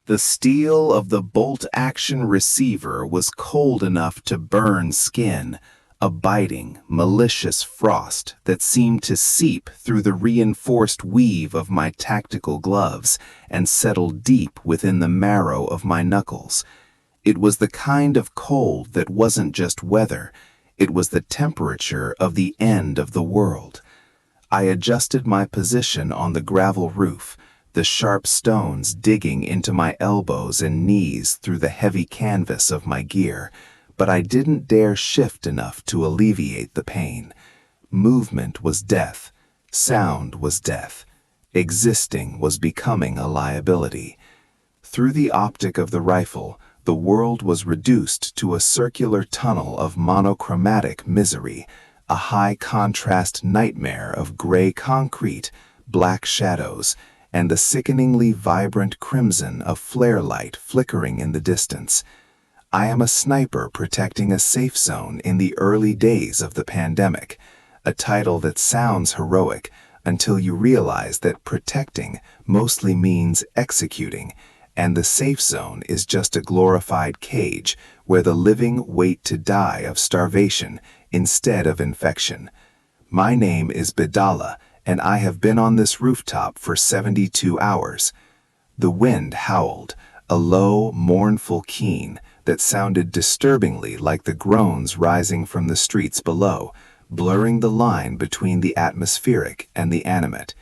The steel of the bolt-action receiver was cold enough to burn skin, a biting, malicious frost that seemed to seep through the reinforced weave of my tactical gloves and settle deep within the marrow of my knuckles. It was the kind of cold that wasn't just weather, it was the temperature of the end of the world. I adjusted my position on the gravel roof, the sharp stones digging into my elbows and knees through the heavy canvas of my gear, but I didn't dare shift enough to alleviate the pain. Movement was death. Sound was death. Existing was becoming a liability. Through the optic of the rifle, the world was reduced to a circular tunnel of monochromatic misery, a high-contrast nightmare of gray concrete, black shadows, and the sickeningly vibrant crimson of flare light flickering in the distance. I am a sniper protecting a safe zone in the early days of the pandemic, a title that sounds heroic until you realize that protecting mostly means executing, and the safe zone is just a glorified cage where the living wait to die of starvation instead of infection. My name is Behdala, and I have been on this rooftop for 72 hours. The wind howled, a low, mournful keen that sounded disturbingly like the groans rising from the streets below, blurring the line between the atmospheric and the animate.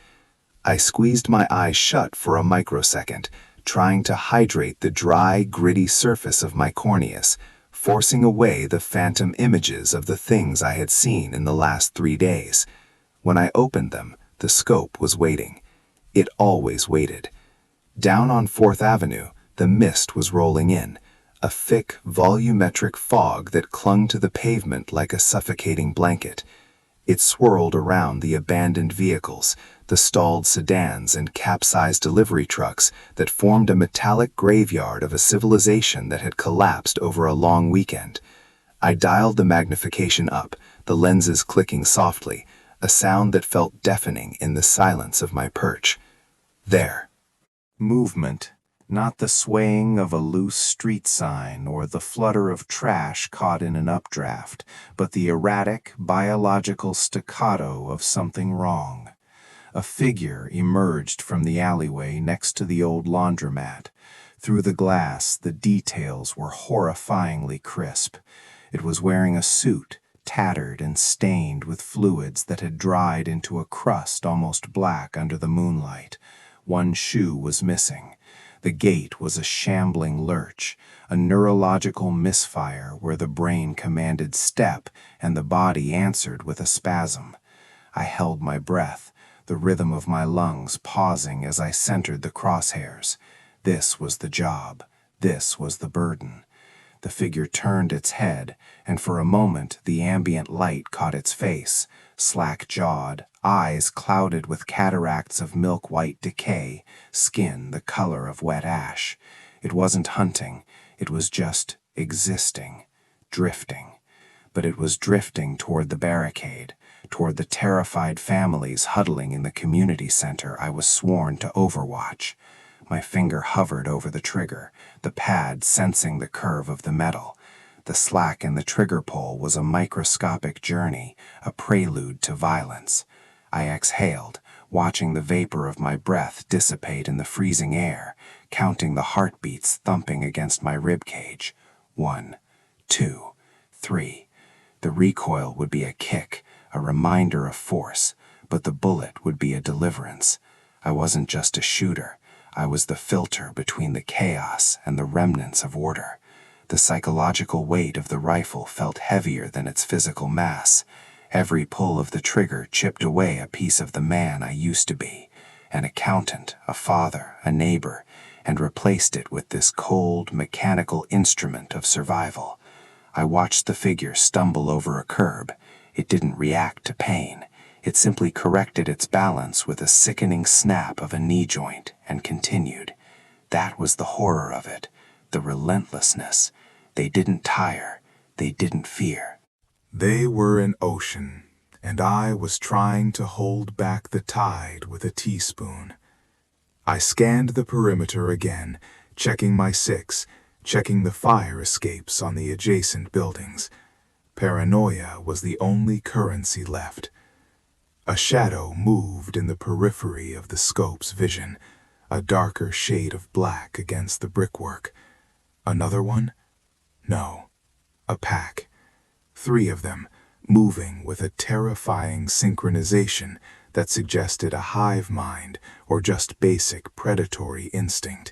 I squeezed my eyes shut for a microsecond, trying to hydrate the dry, gritty surface of my corneas, forcing away the phantom images of the things I had seen in the last 3 days. When I opened them, the scope was waiting. It always waited. Down on 4th Avenue, the mist was rolling in, a thick, volumetric fog that clung to the pavement like a suffocating blanket. It swirled around the abandoned vehicles, the stalled sedans and capsized delivery trucks that formed a metallic graveyard of a civilization that had collapsed over a long weekend. I dialed the magnification up, the lenses clicking softly, a sound that felt deafening in the silence of my perch. There. Movement, not the swaying of a loose street sign or the flutter of trash caught in an updraft, but the erratic, biological staccato of something wrong. A figure emerged from the alleyway next to the old laundromat. Through the glass, the details were horrifyingly crisp. It was wearing a suit, tattered and stained with fluids that had dried into a crust almost black under the moonlight. One shoe was missing. The gait was a shambling lurch, a neurological misfire where the brain commanded step and the body answered with a spasm. I held my breath, the rhythm of my lungs pausing as I centered the crosshairs. This was the job. This was the burden. The figure turned its head, and for a moment the ambient light caught its face, slack-jawed, eyes clouded with cataracts of milk-white decay, skin the color of wet ash. It wasn't hunting, it was just existing, drifting. But it was drifting toward the barricade, toward the terrified families huddling in the community center I was sworn to overwatch. My finger hovered over the trigger, the pad sensing the curve of the metal. The slack in the trigger pull was a microscopic journey, a prelude to violence. I exhaled, watching the vapor of my breath dissipate in the freezing air, counting the heartbeats thumping against my ribcage. 1, 2, 3. The recoil would be a kick, a reminder of force, but the bullet would be a deliverance. I wasn't just a shooter. I was the filter between the chaos and the remnants of order. The psychological weight of the rifle felt heavier than its physical mass. Every pull of the trigger chipped away a piece of the man I used to be, an accountant, a father, a neighbor, and replaced it with this cold, mechanical instrument of survival. I watched the figure stumble over a curb. It didn't react to pain. It simply corrected its balance with a sickening snap of a knee joint and continued. That was the horror of it, the relentlessness. They didn't tire. They didn't fear. They were an ocean, and I was trying to hold back the tide with a teaspoon. I scanned the perimeter again, checking my six, checking the fire escapes on the adjacent buildings. Paranoia was the only currency left. A shadow moved in the periphery of the scope's vision, a darker shade of black against the brickwork. Another one? No. A pack. 3 of them, moving with a terrifying synchronization that suggested a hive mind or just basic predatory instinct.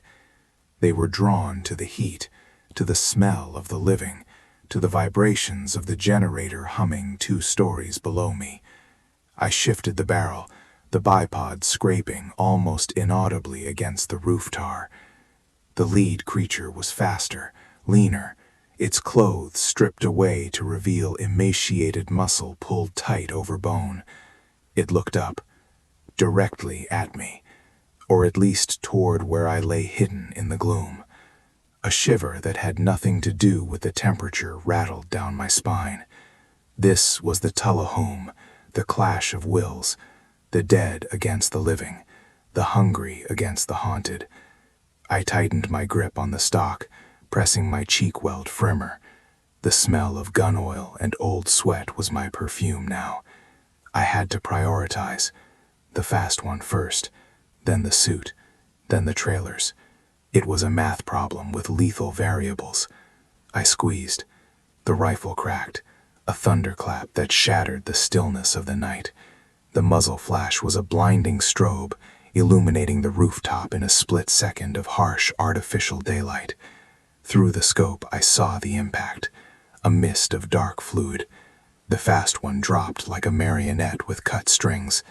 They were drawn to the heat, to the smell of the living, to the vibrations of the generator humming 2 stories below me. I shifted the barrel, the bipod scraping almost inaudibly against the roof tar. The lead creature was faster, leaner, its clothes stripped away to reveal emaciated muscle pulled tight over bone. It looked up, directly at me, or at least toward where I lay hidden in the gloom. A shiver that had nothing to do with the temperature rattled down my spine. This was the Tullahome, the clash of wills, the dead against the living, the hungry against the haunted. I tightened my grip on the stock, pressing my cheek weld firmer. The smell of gun oil and old sweat was my perfume now. I had to prioritize. The fast one first, then the suit, then the trailers. It was a math problem with lethal variables. I squeezed. The rifle cracked, a thunderclap that shattered the stillness of the night. The muzzle flash was a blinding strobe, illuminating the rooftop in a split second of harsh artificial daylight. Through the scope, I saw the impact, a mist of dark fluid. The fast one dropped like a marionette with cut strings.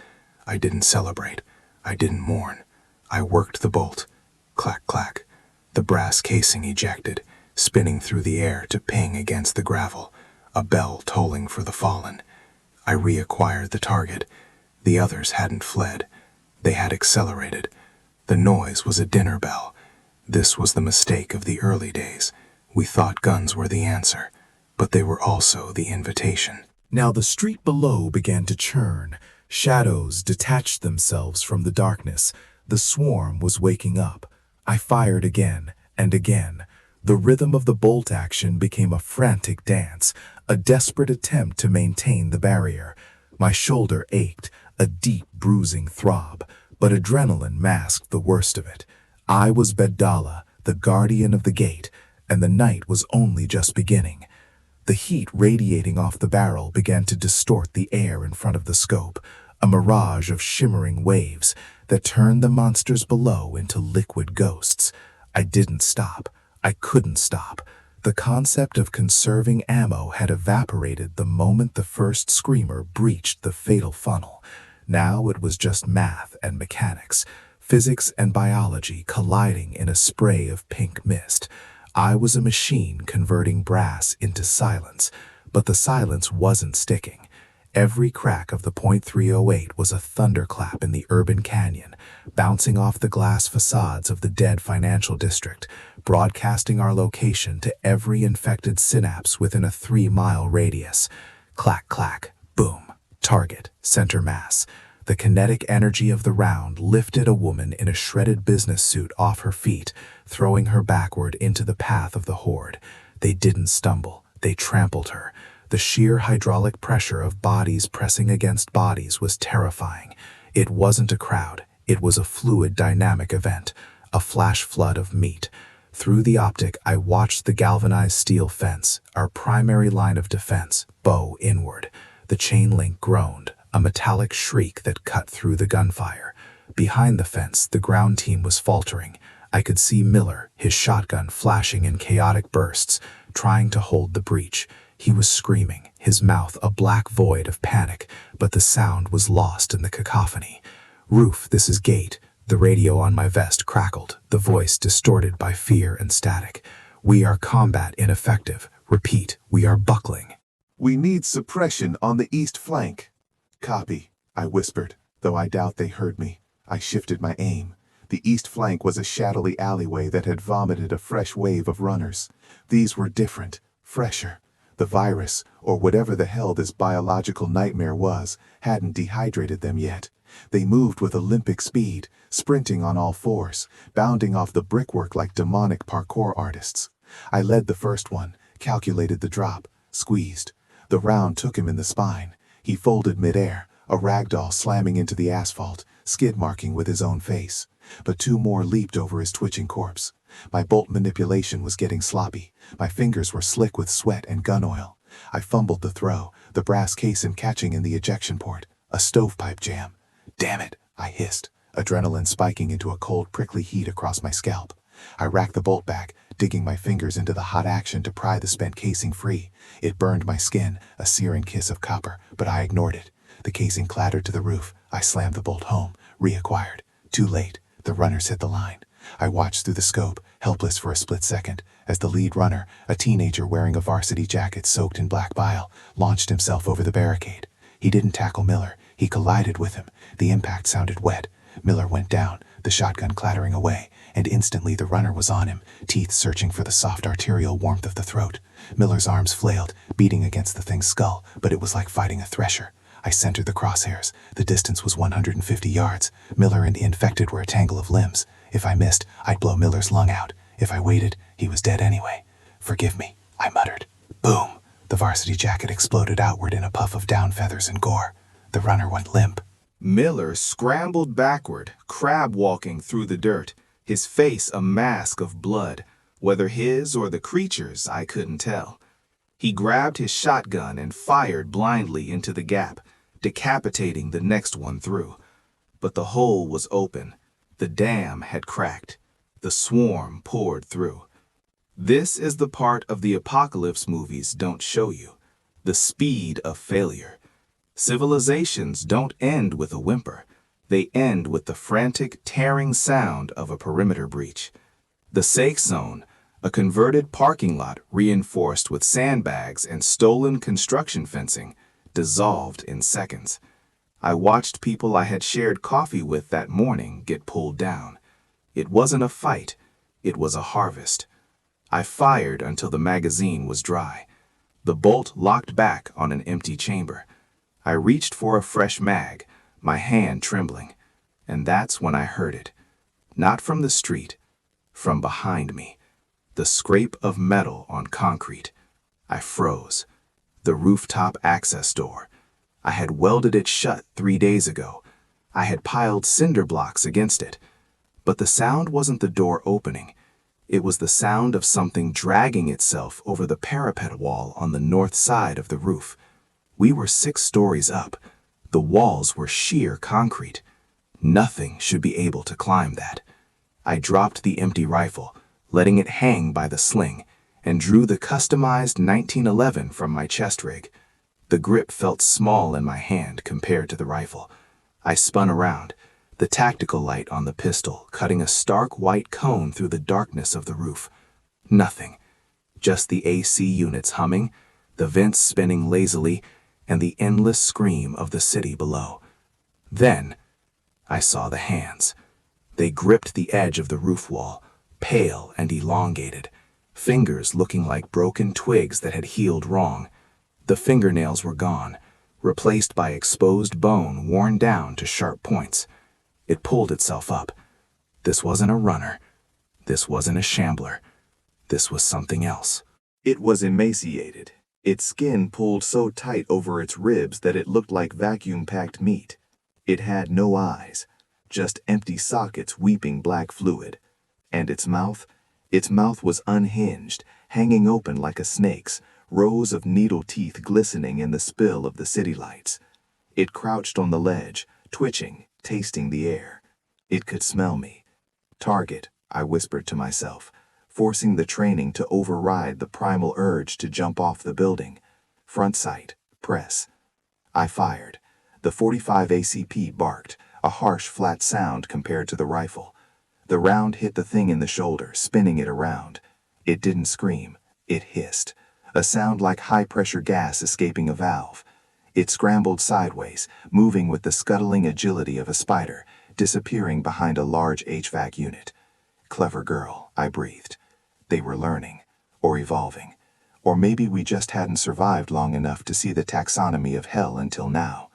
I didn't celebrate. I didn't mourn. I worked the bolt. Clack, clack. The brass casing ejected, spinning through the air to ping against the gravel, a bell tolling for the fallen. I reacquired the target. The others hadn't fled. They had accelerated. The noise was a dinner bell. This was the mistake of the early days. We thought guns were the answer, but they were also the invitation. Now the street below began to churn. Shadows detached themselves from the darkness. The swarm was waking up. I fired again and again. The rhythm of the bolt action became a frantic dance, a desperate attempt to maintain the barrier. My shoulder ached, a deep bruising throb, but adrenaline masked the worst of it. I was Behdala, the guardian of the gate, and the night was only just beginning. The heat radiating off the barrel began to distort the air in front of the scope, a mirage of shimmering waves that turned the monsters below into liquid ghosts. I didn't stop. I couldn't stop. The concept of conserving ammo had evaporated the moment the first screamer breached the fatal funnel. Now it was just math and mechanics, physics and biology colliding in a spray of pink mist. I was a machine converting brass into silence, but the silence wasn't sticking. Every crack of the .308 was a thunderclap in the urban canyon, bouncing off the glass facades of the dead financial district, broadcasting our location to every infected synapse within a 3-mile radius. Clack, clack, boom. Target, center mass. The kinetic energy of the round lifted a woman in a shredded business suit off her feet, throwing her backward into the path of the Horde. They didn't stumble. They trampled her. The sheer hydraulic pressure of bodies pressing against bodies was terrifying. It wasn't a crowd. It was a fluid, dynamic event, a flash flood of meat. Through the optic, I watched the galvanized steel fence, our primary line of defense, bow inward. The chain link groaned, a metallic shriek that cut through the gunfire. Behind the fence, the ground team was faltering. I could see Miller, his shotgun flashing in chaotic bursts, trying to hold the breach. He was screaming, his mouth a black void of panic, but the sound was lost in the cacophony. "Roof, this is Gate." The radio on my vest crackled, the voice distorted by fear and static. "We are combat ineffective. Repeat, we are buckling." "We need suppression on the east flank." "Copy," I whispered, though I doubt they heard me. I shifted my aim. The east flank was a shadowy alleyway that had vomited a fresh wave of runners. These were different, fresher. The virus, or whatever the hell this biological nightmare was, hadn't dehydrated them yet. They moved with Olympic speed, sprinting on all fours, bounding off the brickwork like demonic parkour artists. I led the first one, calculated the drop, squeezed. The round took him in the spine. He folded midair, a ragdoll slamming into the asphalt, skid marking with his own face. But two more leaped over his twitching corpse. My bolt manipulation was getting sloppy. My fingers were slick with sweat and gun oil. I fumbled the throw, the brass casing catching in the ejection port. A stovepipe jam. Damn it, I hissed, adrenaline spiking into a cold, prickly heat across my scalp. I racked the bolt back, digging my fingers into the hot action to pry the spent casing free. It burned my skin, a searing kiss of copper, but I ignored it. The casing clattered to the roof. I slammed the bolt home, reacquired. Too late. The runners hit the line. I watched through the scope, helpless for a split second, as the lead runner, a teenager wearing a varsity jacket soaked in black bile, launched himself over the barricade. He didn't tackle Miller. He collided with him. The impact sounded wet. Miller went down, the shotgun clattering away, and instantly the runner was on him, teeth searching for the soft arterial warmth of the throat. Miller's arms flailed, beating against the thing's skull, but it was like fighting a thresher. I centered the crosshairs. The distance was 150 yards. Miller and the infected were a tangle of limbs. If I missed, I'd blow Miller's lung out. If I waited, he was dead anyway. Forgive me, I muttered. Boom! The varsity jacket exploded outward in a puff of down feathers and gore. The runner went limp. Miller scrambled backward, crab-walking through the dirt, his face a mask of blood. Whether his or the creature's, I couldn't tell. He grabbed his shotgun and fired blindly into the gap, decapitating the next one through. But the hole was open. The dam had cracked. The swarm poured through. This is the part of the apocalypse movies don't show you. The speed of failure. Civilizations don't end with a whimper. They end with the frantic, tearing sound of a perimeter breach. The safe zone, a converted parking lot reinforced with sandbags and stolen construction fencing, dissolved in seconds. I watched people I had shared coffee with that morning get pulled down. It wasn't a fight, it was a harvest. I fired until the magazine was dry. The bolt locked back on an empty chamber. I reached for a fresh mag, my hand trembling, and that's when I heard it. Not from the street, from behind me. The scrape of metal on concrete. I froze. The rooftop access door. I had welded it shut 3 days ago. I had piled cinder blocks against it. But the sound wasn't the door opening. It was the sound of something dragging itself over the parapet wall on the north side of the roof. We were 6 stories up. The walls were sheer concrete. Nothing should be able to climb that. I dropped the empty rifle, letting it hang by the sling, and drew the customized 1911 from my chest rig. The grip felt small in my hand compared to the rifle. I spun around, the tactical light on the pistol cutting a stark white cone through the darkness of the roof. Nothing. Just the AC units humming, the vents spinning lazily, and the endless scream of the city below. Then, I saw the hands. They gripped the edge of the roof wall, pale and elongated, fingers looking like broken twigs that had healed wrong. The fingernails were gone, replaced by exposed bone worn down to sharp points. It pulled itself up. This wasn't a runner. This wasn't a shambler. This was something else. It was emaciated. Its skin pulled so tight over its ribs that it looked like vacuum-packed meat. It had no eyes, just empty sockets weeping black fluid. And its mouth was unhinged, hanging open like a snake's, rows of needle teeth glistening in the spill of the city lights. It crouched on the ledge, twitching, tasting the air. It could smell me. Target, I whispered to myself, forcing the training to override the primal urge to jump off the building. Front sight, press. I fired. The .45 ACP barked, a harsh, flat sound compared to the rifle. The round hit the thing in the shoulder, spinning it around. It didn't scream. It hissed, a sound like high-pressure gas escaping a valve. It scrambled sideways, moving with the scuttling agility of a spider, disappearing behind a large HVAC unit. Clever girl, I breathed. They were learning, or evolving. Or maybe we just hadn't survived long enough to see the taxonomy of hell until now.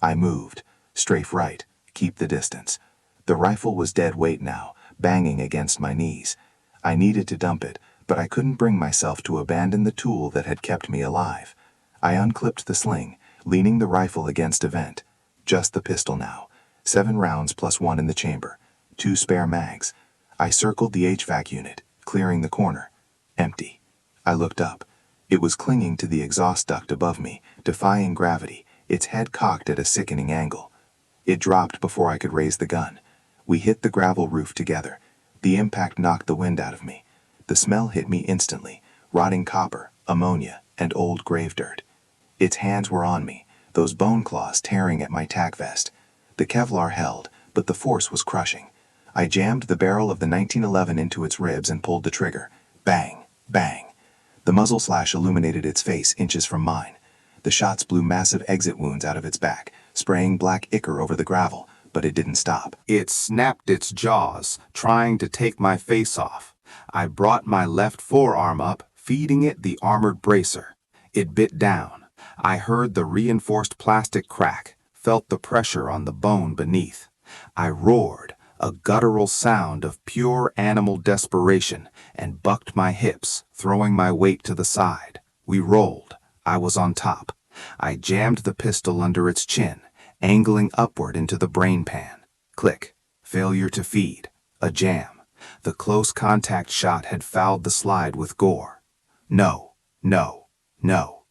I moved. Strafe right, keep the distance. The rifle was dead weight now, banging against my knees. I needed to dump it, but I couldn't bring myself to abandon the tool that had kept me alive. I unclipped the sling, leaning the rifle against a vent. Just the pistol now. 7 rounds plus 1 in the chamber. 2 spare mags. I circled the HVAC unit, clearing the corner. Empty. I looked up. It was clinging to the exhaust duct above me, defying gravity, its head cocked at a sickening angle. It dropped before I could raise the gun. We hit the gravel roof together. The impact knocked the wind out of me. The smell hit me instantly, rotting copper, ammonia, and old grave dirt. Its hands were on me, those bone claws tearing at my tack vest. The Kevlar held, but the force was crushing. I jammed the barrel of the 1911 into its ribs and pulled the trigger. Bang, bang. The muzzle slash illuminated its face inches from mine. The shots blew massive exit wounds out of its back, spraying black ichor over the gravel, but it didn't stop. It snapped its jaws, trying to take my face off. I brought my left forearm up, feeding it the armored bracer. It bit down. I heard the reinforced plastic crack, felt the pressure on the bone beneath. I roared, a guttural sound of pure animal desperation, and bucked my hips, throwing my weight to the side. We rolled. I was on top. I jammed the pistol under its chin, angling upward into the brain pan. Click. Failure to feed. A jam. The close contact shot had fouled the slide with gore. No, no, no.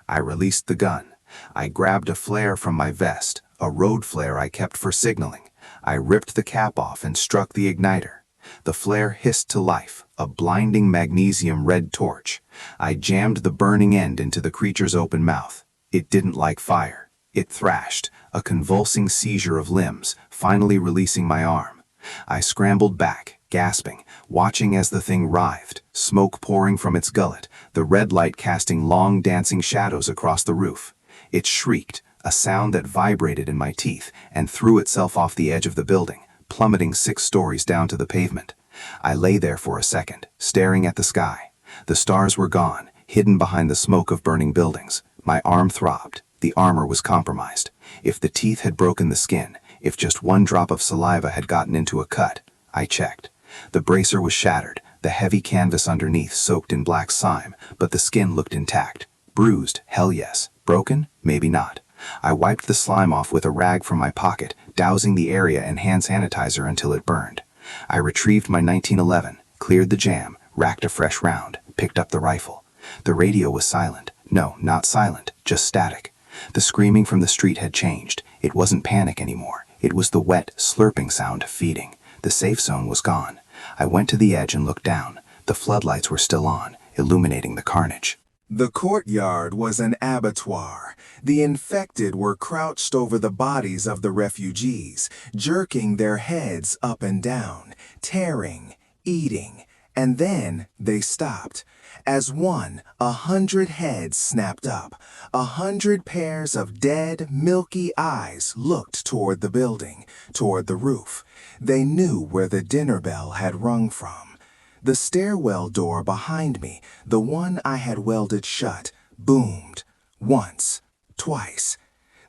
I released the gun. I grabbed a flare from my vest, a road flare I kept for signaling. I ripped the cap off and struck the igniter. The flare hissed to life, a blinding magnesium red torch. I jammed the burning end into the creature's open mouth. It didn't like fire. It thrashed, a convulsing seizure of limbs, finally releasing my arm. I scrambled back, gasping, watching as the thing writhed, smoke pouring from its gullet, the red light casting long dancing shadows across the roof. It shrieked, a sound that vibrated in my teeth, and threw itself off the edge of the building, plummeting 6 stories down to the pavement. I lay there for a second, staring at the sky. The stars were gone, hidden behind the smoke of burning buildings. My arm throbbed. The armor was compromised. If the teeth had broken the skin, if just 1 drop of saliva had gotten into a cut, I checked. The bracer was shattered, the heavy canvas underneath soaked in black slime, but the skin looked intact. Bruised, hell yes. Broken? Maybe not. I wiped the slime off with a rag from my pocket, dousing the area in hand sanitizer until it burned. I retrieved my 1911, cleared the jam, racked a fresh round, picked up the rifle. The radio was silent. No, not silent, just static. The screaming from the street had changed. It wasn't panic anymore. It was the wet, slurping sound of feeding. The safe zone was gone. I went to the edge and looked down. The floodlights were still on, illuminating the carnage. The courtyard was an abattoir. The infected were crouched over the bodies of the refugees, jerking their heads up and down, tearing, eating, and then they stopped. As 100 heads snapped up, 100 pairs of dead, milky eyes looked toward the building, toward the roof. They knew where the dinner bell had rung from. The stairwell door behind me, the one I had welded shut, boomed. Once, twice.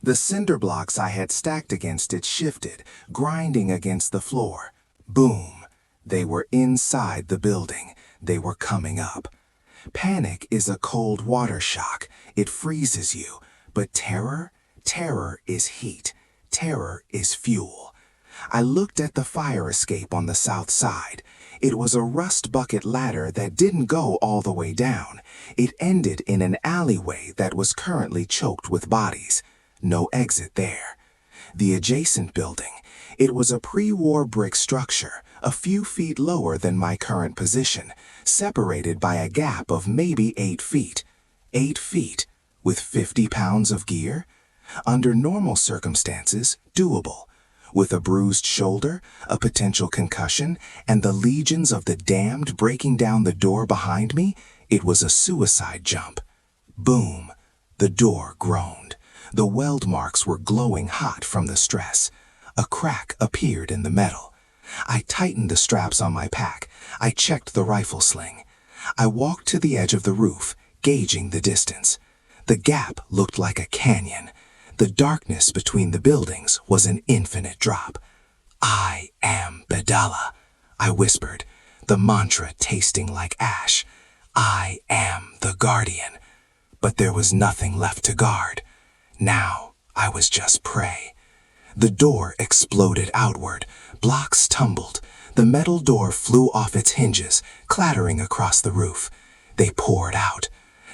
The cinder blocks I had stacked against it shifted, grinding against the floor. Boom. They were inside the building. They were coming up. Panic is a cold water shock. It freezes you. But terror? Terror is heat. Terror is fuel. I looked at the fire escape on the south side. It was a rust bucket ladder that didn't go all the way down. It ended in an alleyway that was currently choked with bodies. No exit there. The adjacent building. It was a pre-war brick structure, a few feet lower than my current position, separated by a gap of maybe 8 feet. 8 feet, with 50 pounds of gear? Under normal circumstances, doable. With a bruised shoulder, a potential concussion, and the legions of the damned breaking down the door behind me, it was a suicide jump. Boom. The door groaned. The weld marks were glowing hot from the stress. A crack appeared in the metal. I tightened the straps on my pack. I checked the rifle sling. I walked to the edge of the roof, gauging the distance. The gap looked like a canyon. The darkness between the buildings was an infinite drop. I am Behdala, I whispered, the mantra tasting like ash. I am the guardian. But there was nothing left to guard. Now I was just prey. The door exploded outward. Blocks tumbled. The metal door flew off its hinges, clattering across the roof. They poured out.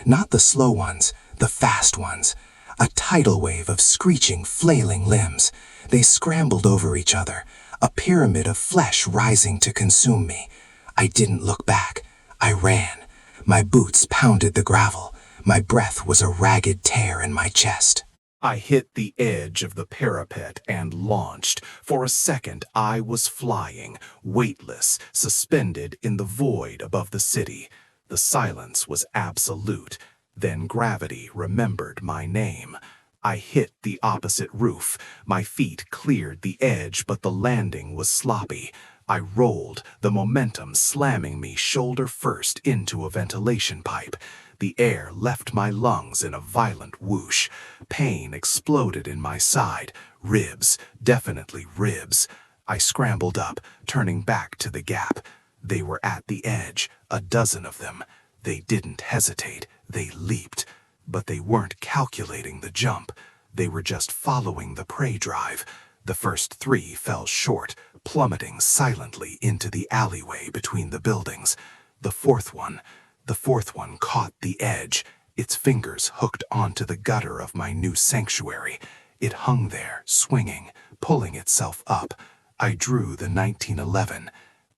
Not the slow ones, the fast ones. A tidal wave of screeching, flailing limbs. They scrambled over each other, a pyramid of flesh rising to consume me. I didn't look back. I ran. My boots pounded the gravel. My breath was a ragged tear in my chest. I hit the edge of the parapet and launched. For a second, I was flying, weightless, suspended in the void above the city. The silence was absolute. Then gravity remembered my name. I hit the opposite roof. My feet cleared the edge, but the landing was sloppy. I rolled, the momentum slamming me shoulder first into a ventilation pipe. The air left my lungs in a violent whoosh. Pain exploded in my side. Ribs, definitely ribs. I scrambled up, turning back to the gap. They were at the edge, a dozen of them. They didn't hesitate. They leaped. But they weren't calculating the jump. They were just following the prey drive. The first three fell short, plummeting silently into the alleyway between the buildings. The fourth one caught the edge, its fingers hooked onto the gutter of my new sanctuary. It hung there, swinging, pulling itself up. I drew the 1911.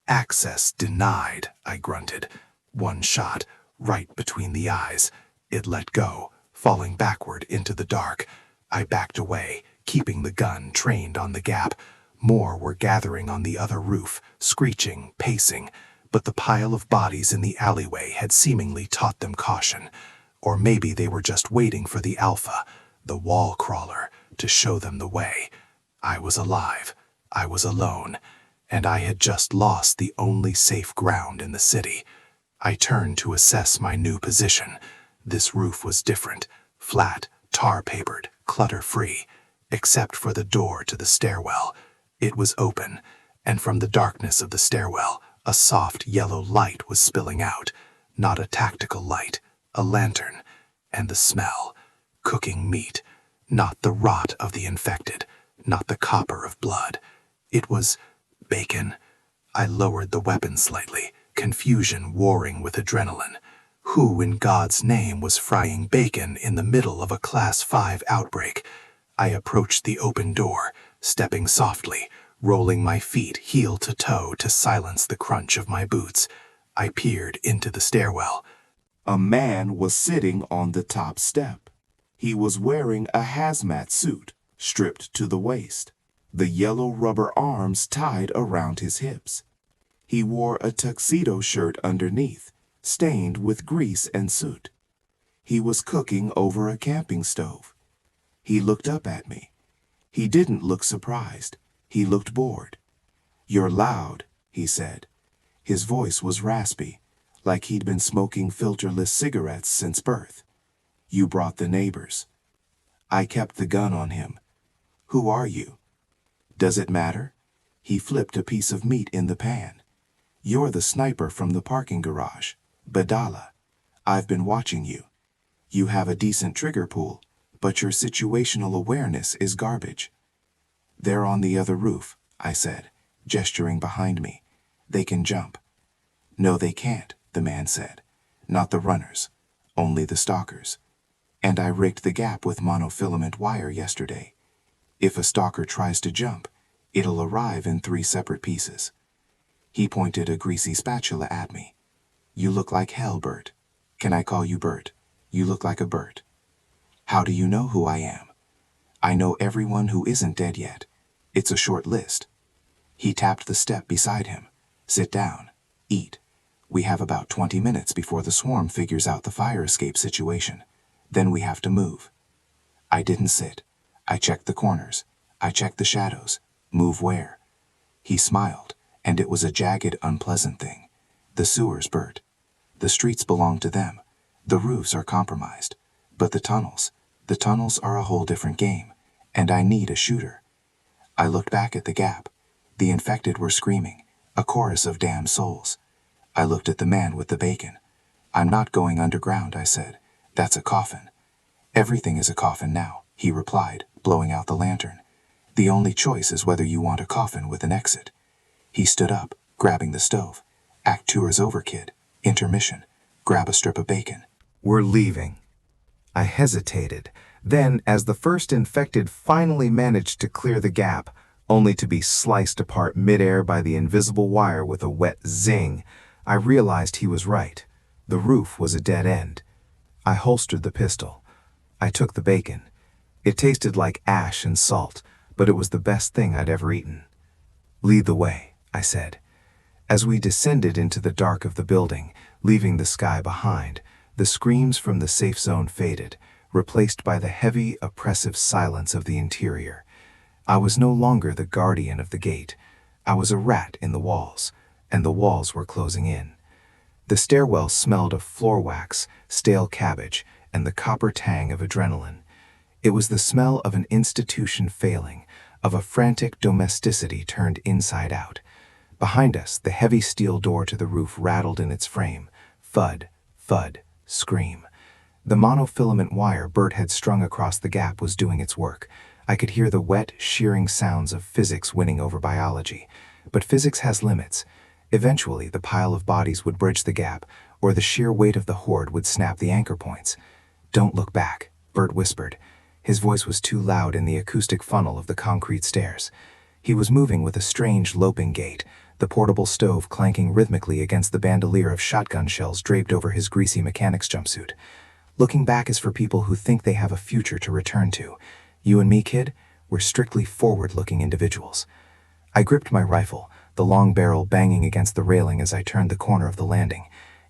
Access denied, I grunted. One shot, right between the eyes. It let go, falling backward into the dark. I backed away, keeping the gun trained on the gap. More were gathering on the other roof, screeching, pacing. But the pile of bodies in the alleyway had seemingly taught them caution. Or maybe they were just waiting for the alpha, the wall crawler, to show them the way. I was alive. I was alone. And I had just lost the only safe ground in the city. I turned to assess my new position. This roof was different, flat, tar-papered, clutter-free, except for the door to the stairwell. It was open, and from the darkness of the stairwell, a soft yellow light was spilling out. Not a tactical light, a lantern. And the smell, cooking meat, not the rot of the infected, not the copper of blood. It was bacon. I lowered the weapon slightly, confusion warring with adrenaline. Who in God's name was frying bacon in the middle of a Class 5 outbreak? I approached the open door, stepping softly, rolling my feet heel to toe to silence the crunch of my boots. I peered into the stairwell. A man was sitting on the top step. He was wearing a hazmat suit, stripped to the waist, the yellow rubber arms tied around his hips. He wore a tuxedo shirt underneath, stained with grease and soot. He was cooking over a camping stove. He looked up at me. He didn't look surprised. He looked bored. "You're loud," he said. His voice was raspy, like he'd been smoking filterless cigarettes since birth. "You brought the neighbors." I kept the gun on him. "Who are you?" "Does it matter?" He flipped a piece of meat in the pan. "You're the sniper from the parking garage, Behdala. I've been watching you. You have a decent trigger pull, but your situational awareness is garbage." "They're on the other roof," I said, gesturing behind me. "They can jump." "No, they can't," the man said. "Not the runners, only the stalkers. And I rigged the gap with monofilament wire yesterday. If a stalker tries to jump, it'll arrive in 3 separate pieces." He pointed a greasy spatula at me. "You look like hell, Bert. Can I call you Bert? You look like a Bert." "How do you know who I am?" "I know everyone who isn't dead yet. It's a short list." He tapped the step beside him. "Sit down. Eat. We have about 20 minutes before the swarm figures out the fire escape situation. Then we have to move." I didn't sit. I checked the corners. I checked the shadows. "Move where?" He smiled, and it was a jagged, unpleasant thing. "The sewers, Bert. The streets belong to them. The roofs are compromised. But the tunnels are a whole different game, and I need a shooter." I looked back at the gap. The infected were screaming, a chorus of damned souls. I looked at the man with the bacon. "I'm not going underground," I said. "That's a coffin." "Everything is a coffin now," he replied, blowing out the lantern. "The only choice is whether you want a coffin with an exit." He stood up, grabbing the stove. "Act 2 is over, kid. Intermission. Grab a strip of bacon." "We're leaving." I hesitated. Then, as the first infected finally managed to clear the gap, only to be sliced apart midair by the invisible wire with a wet zing, I realized he was right. The roof was a dead end. I holstered the pistol. I took the bacon. It tasted like ash and salt, but it was the best thing I'd ever eaten. "Lead the way," I said. As we descended into the dark of the building, leaving the sky behind, the screams from the safe zone faded, replaced by the heavy, oppressive silence of the interior. I was no longer the guardian of the gate. I was a rat in the walls, and the walls were closing in. The stairwell smelled of floor wax, stale cabbage, and the copper tang of adrenaline. It was the smell of an institution failing, of a frantic domesticity turned inside out. Behind us, the heavy steel door to the roof rattled in its frame. Thud, thud, scream. The monofilament wire Bert had strung across the gap was doing its work. I could hear the wet, shearing sounds of physics winning over biology. But physics has limits. Eventually, the pile of bodies would bridge the gap, or the sheer weight of the horde would snap the anchor points. "Don't look back," Bert whispered. His voice was too loud in the acoustic funnel of the concrete stairs. He was moving with a strange, loping gait, the portable stove clanking rhythmically against the bandolier of shotgun shells draped over his greasy mechanic's jumpsuit. "Looking back is for people who think they have a future to return to. You and me, kid, we're strictly forward-looking individuals." I gripped my rifle, the long barrel banging against the railing as I turned the corner of the landing.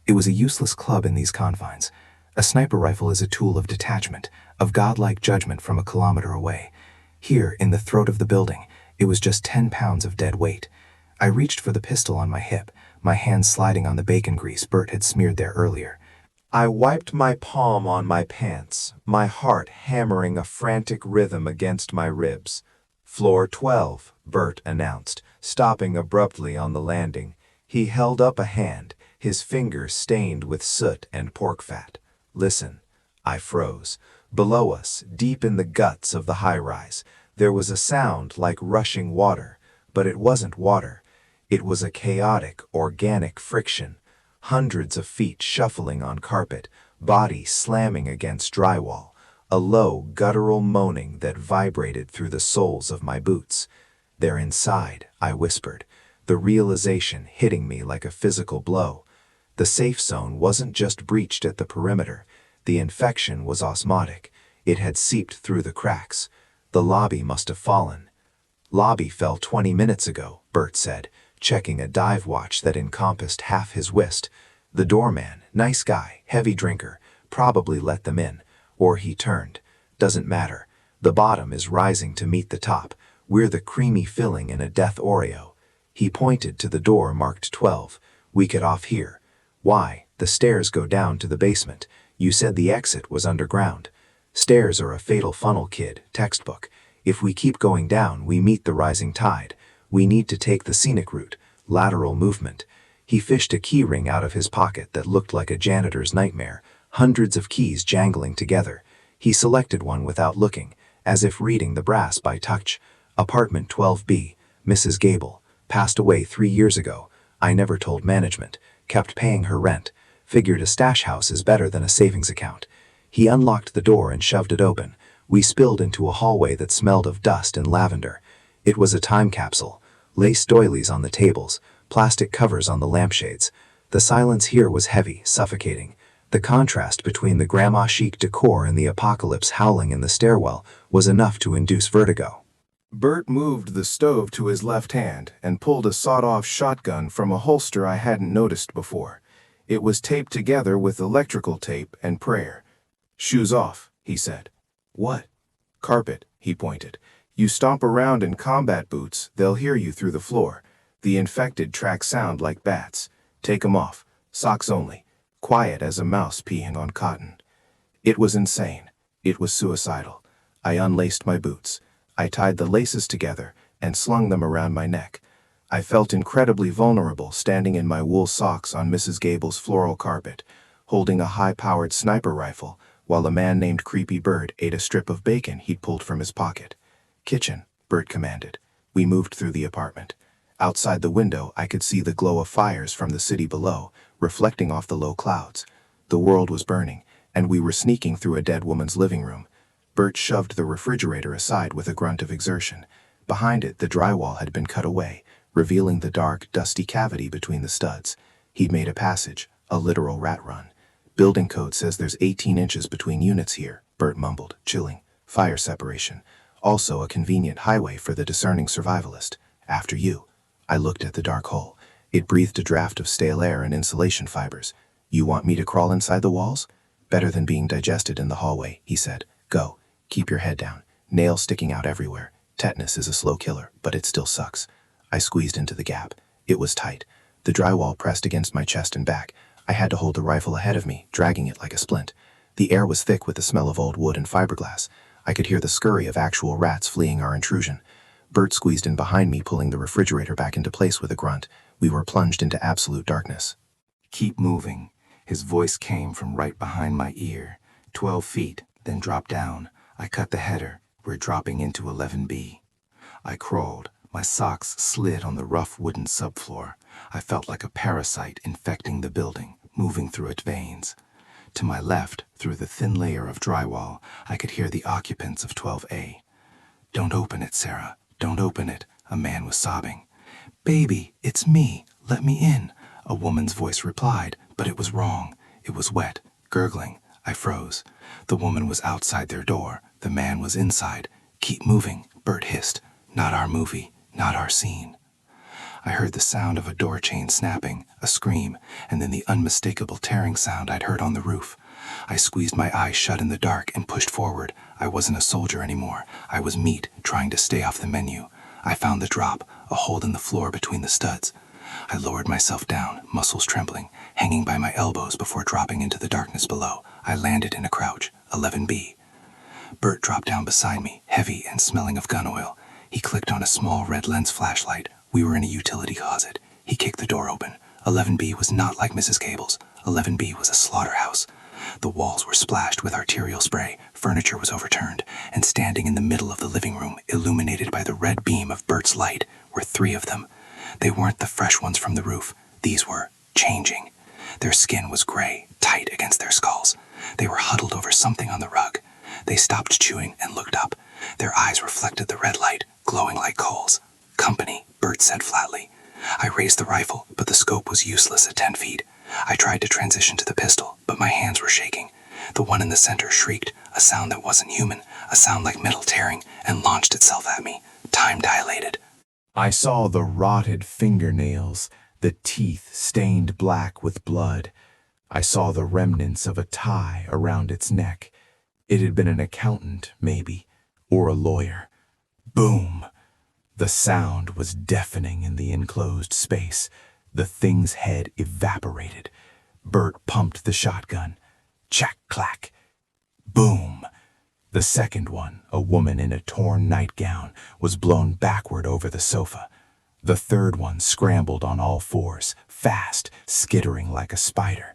It was a useless club in these confines. A sniper rifle is a tool of detachment, of godlike judgment from a kilometer away. Here, in the throat of the building, it was just 10 pounds of dead weight. I reached for the pistol on my hip, my hand sliding on the bacon grease Bert had smeared there earlier. I wiped my palm on my pants, my heart hammering a frantic rhythm against my ribs. "Floor 12, Bert announced, stopping abruptly on the landing. He held up a hand, his fingers stained with soot and pork fat. "Listen." I froze. Below us, deep in the guts of the high-rise, there was a sound like rushing water, but it wasn't water. It was a chaotic, organic friction. Hundreds of feet shuffling on carpet, bodies slamming against drywall, a low, guttural moaning that vibrated through the soles of my boots. "They're inside," I whispered, the realization hitting me like a physical blow. The safe zone wasn't just breached at the perimeter. The infection was osmotic. It had seeped through the cracks. The lobby must have fallen. "Lobby fell 20 minutes ago," Bert said, checking a dive watch that encompassed half his wrist. "The doorman, nice guy, heavy drinker, probably let them in. Or he turned. Doesn't matter. The bottom is rising to meet the top. We're the creamy filling in a death Oreo." He pointed to the door marked 12. "We get off here." "Why? The stairs go down to the basement. You said the exit was underground." "Stairs are a fatal funnel, kid, textbook. If we keep going down, we meet the rising tide. We need to take the scenic route, lateral movement." He fished a key ring out of his pocket that looked like a janitor's nightmare, hundreds of keys jangling together. He selected one without looking, as if reading the brass by touch. "Apartment 12B, Mrs. Gable. Passed away 3 years ago. I never told management. Kept paying her rent. Figured a stash house is better than a savings account." He unlocked the door and shoved it open. We spilled into a hallway that smelled of dust and lavender. It was a time capsule. Lace doilies on the tables, plastic covers on the lampshades. The silence here was heavy, suffocating. The contrast between the grandma chic decor and the apocalypse howling in the stairwell was enough to induce vertigo. Bert moved the stove to his left hand and pulled a sawed-off shotgun from a holster I hadn't noticed before. It was taped together with electrical tape and prayer. "Shoes off," he said. "What?" "Carpet," he pointed. "You stomp around in combat boots, they'll hear you through the floor. The infected track sound like bats. Take 'em off. Socks only. Quiet as a mouse peeing on cotton." It was insane. It was suicidal. I unlaced my boots. I tied the laces together and slung them around my neck. I felt incredibly vulnerable standing in my wool socks on Mrs. Gable's floral carpet, holding a high-powered sniper rifle, while a man named Creepy Bert ate a strip of bacon he'd pulled from his pocket. "Kitchen," Bert commanded. We moved through the apartment. Outside the window, I could see the glow of fires from the city below, reflecting off the low clouds. The world was burning, and we were sneaking through a dead woman's living room. Bert shoved the refrigerator aside with a grunt of exertion. Behind it, the drywall had been cut away, revealing the dark, dusty cavity between the studs. He'd made a passage, a literal rat run. "Building code says there's 18 inches between units here," Bert mumbled, chilling. "Fire separation. Also a convenient highway for the discerning survivalist. After you." I looked at the dark hole. It breathed a draft of stale air and insulation fibers. "You want me to crawl inside the walls?" "Better than being digested in the hallway," he said. "Go. Keep your head down. Nails sticking out everywhere. Tetanus is a slow killer, but it still sucks." I squeezed into the gap. It was tight. The drywall pressed against my chest and back. I had to hold the rifle ahead of me, dragging it like a splint. The air was thick with the smell of old wood and fiberglass. I could hear the scurry of actual rats fleeing our intrusion. Bert squeezed in behind me, pulling the refrigerator back into place with a grunt. We were plunged into absolute darkness. "Keep moving." His voice came from right behind my ear. 12 feet, then drop down. I cut the header. We're dropping into 11B. I crawled. My socks slid on the rough wooden subfloor. I felt like a parasite infecting the building, moving through its veins. To my left, through the thin layer of drywall, I could hear the occupants of 12A. "Don't open it, Sarah. Don't open it," a man was sobbing. "Baby, it's me. Let me in," a woman's voice replied, but it was wrong. It was wet, gurgling. I froze. The woman was outside their door. The man was inside. "Keep moving," Bert hissed. "Not our movie. Not our scene." I heard the sound of a door chain snapping, a scream, and then the unmistakable tearing sound I'd heard on the roof. I squeezed my eyes shut in the dark and pushed forward. I wasn't a soldier anymore. I was meat, trying to stay off the menu. I found the drop, a hole in the floor between the studs. I lowered myself down, muscles trembling, hanging by my elbows before dropping into the darkness below. I landed in a crouch, 11B. Bert dropped down beside me, heavy and smelling of gun oil. He clicked on a small red lens flashlight. We were in a utility closet. He kicked the door open. 11B was not like Mrs. Gable's. 11B was a slaughterhouse. The walls were splashed with arterial spray, furniture was overturned, and standing in the middle of the living room, illuminated by the red beam of Bert's light, were 3 of them. They weren't the fresh ones from the roof. These were changing. Their skin was gray, tight against their skulls. They were huddled over something on the rug. They stopped chewing and looked up. Their eyes reflected the red light, glowing like coals. "Company," Bert said flatly. I raised the rifle, but the scope was useless at 10 feet. I tried to transition to the pistol, but my hands were shaking. The one in the center shrieked, a sound that wasn't human, a sound like metal tearing, and launched itself at me. Time dilated. I saw the rotted fingernails, the teeth stained black with blood. I saw the remnants of a tie around its neck. It had been an accountant, maybe, or a lawyer. Boom! The sound was deafening in the enclosed space. The thing's head evaporated. Bert pumped the shotgun. Chack-clack. Boom! The second one, a woman in a torn nightgown, was blown backward over the sofa. The third one scrambled on all fours, fast, skittering like a spider.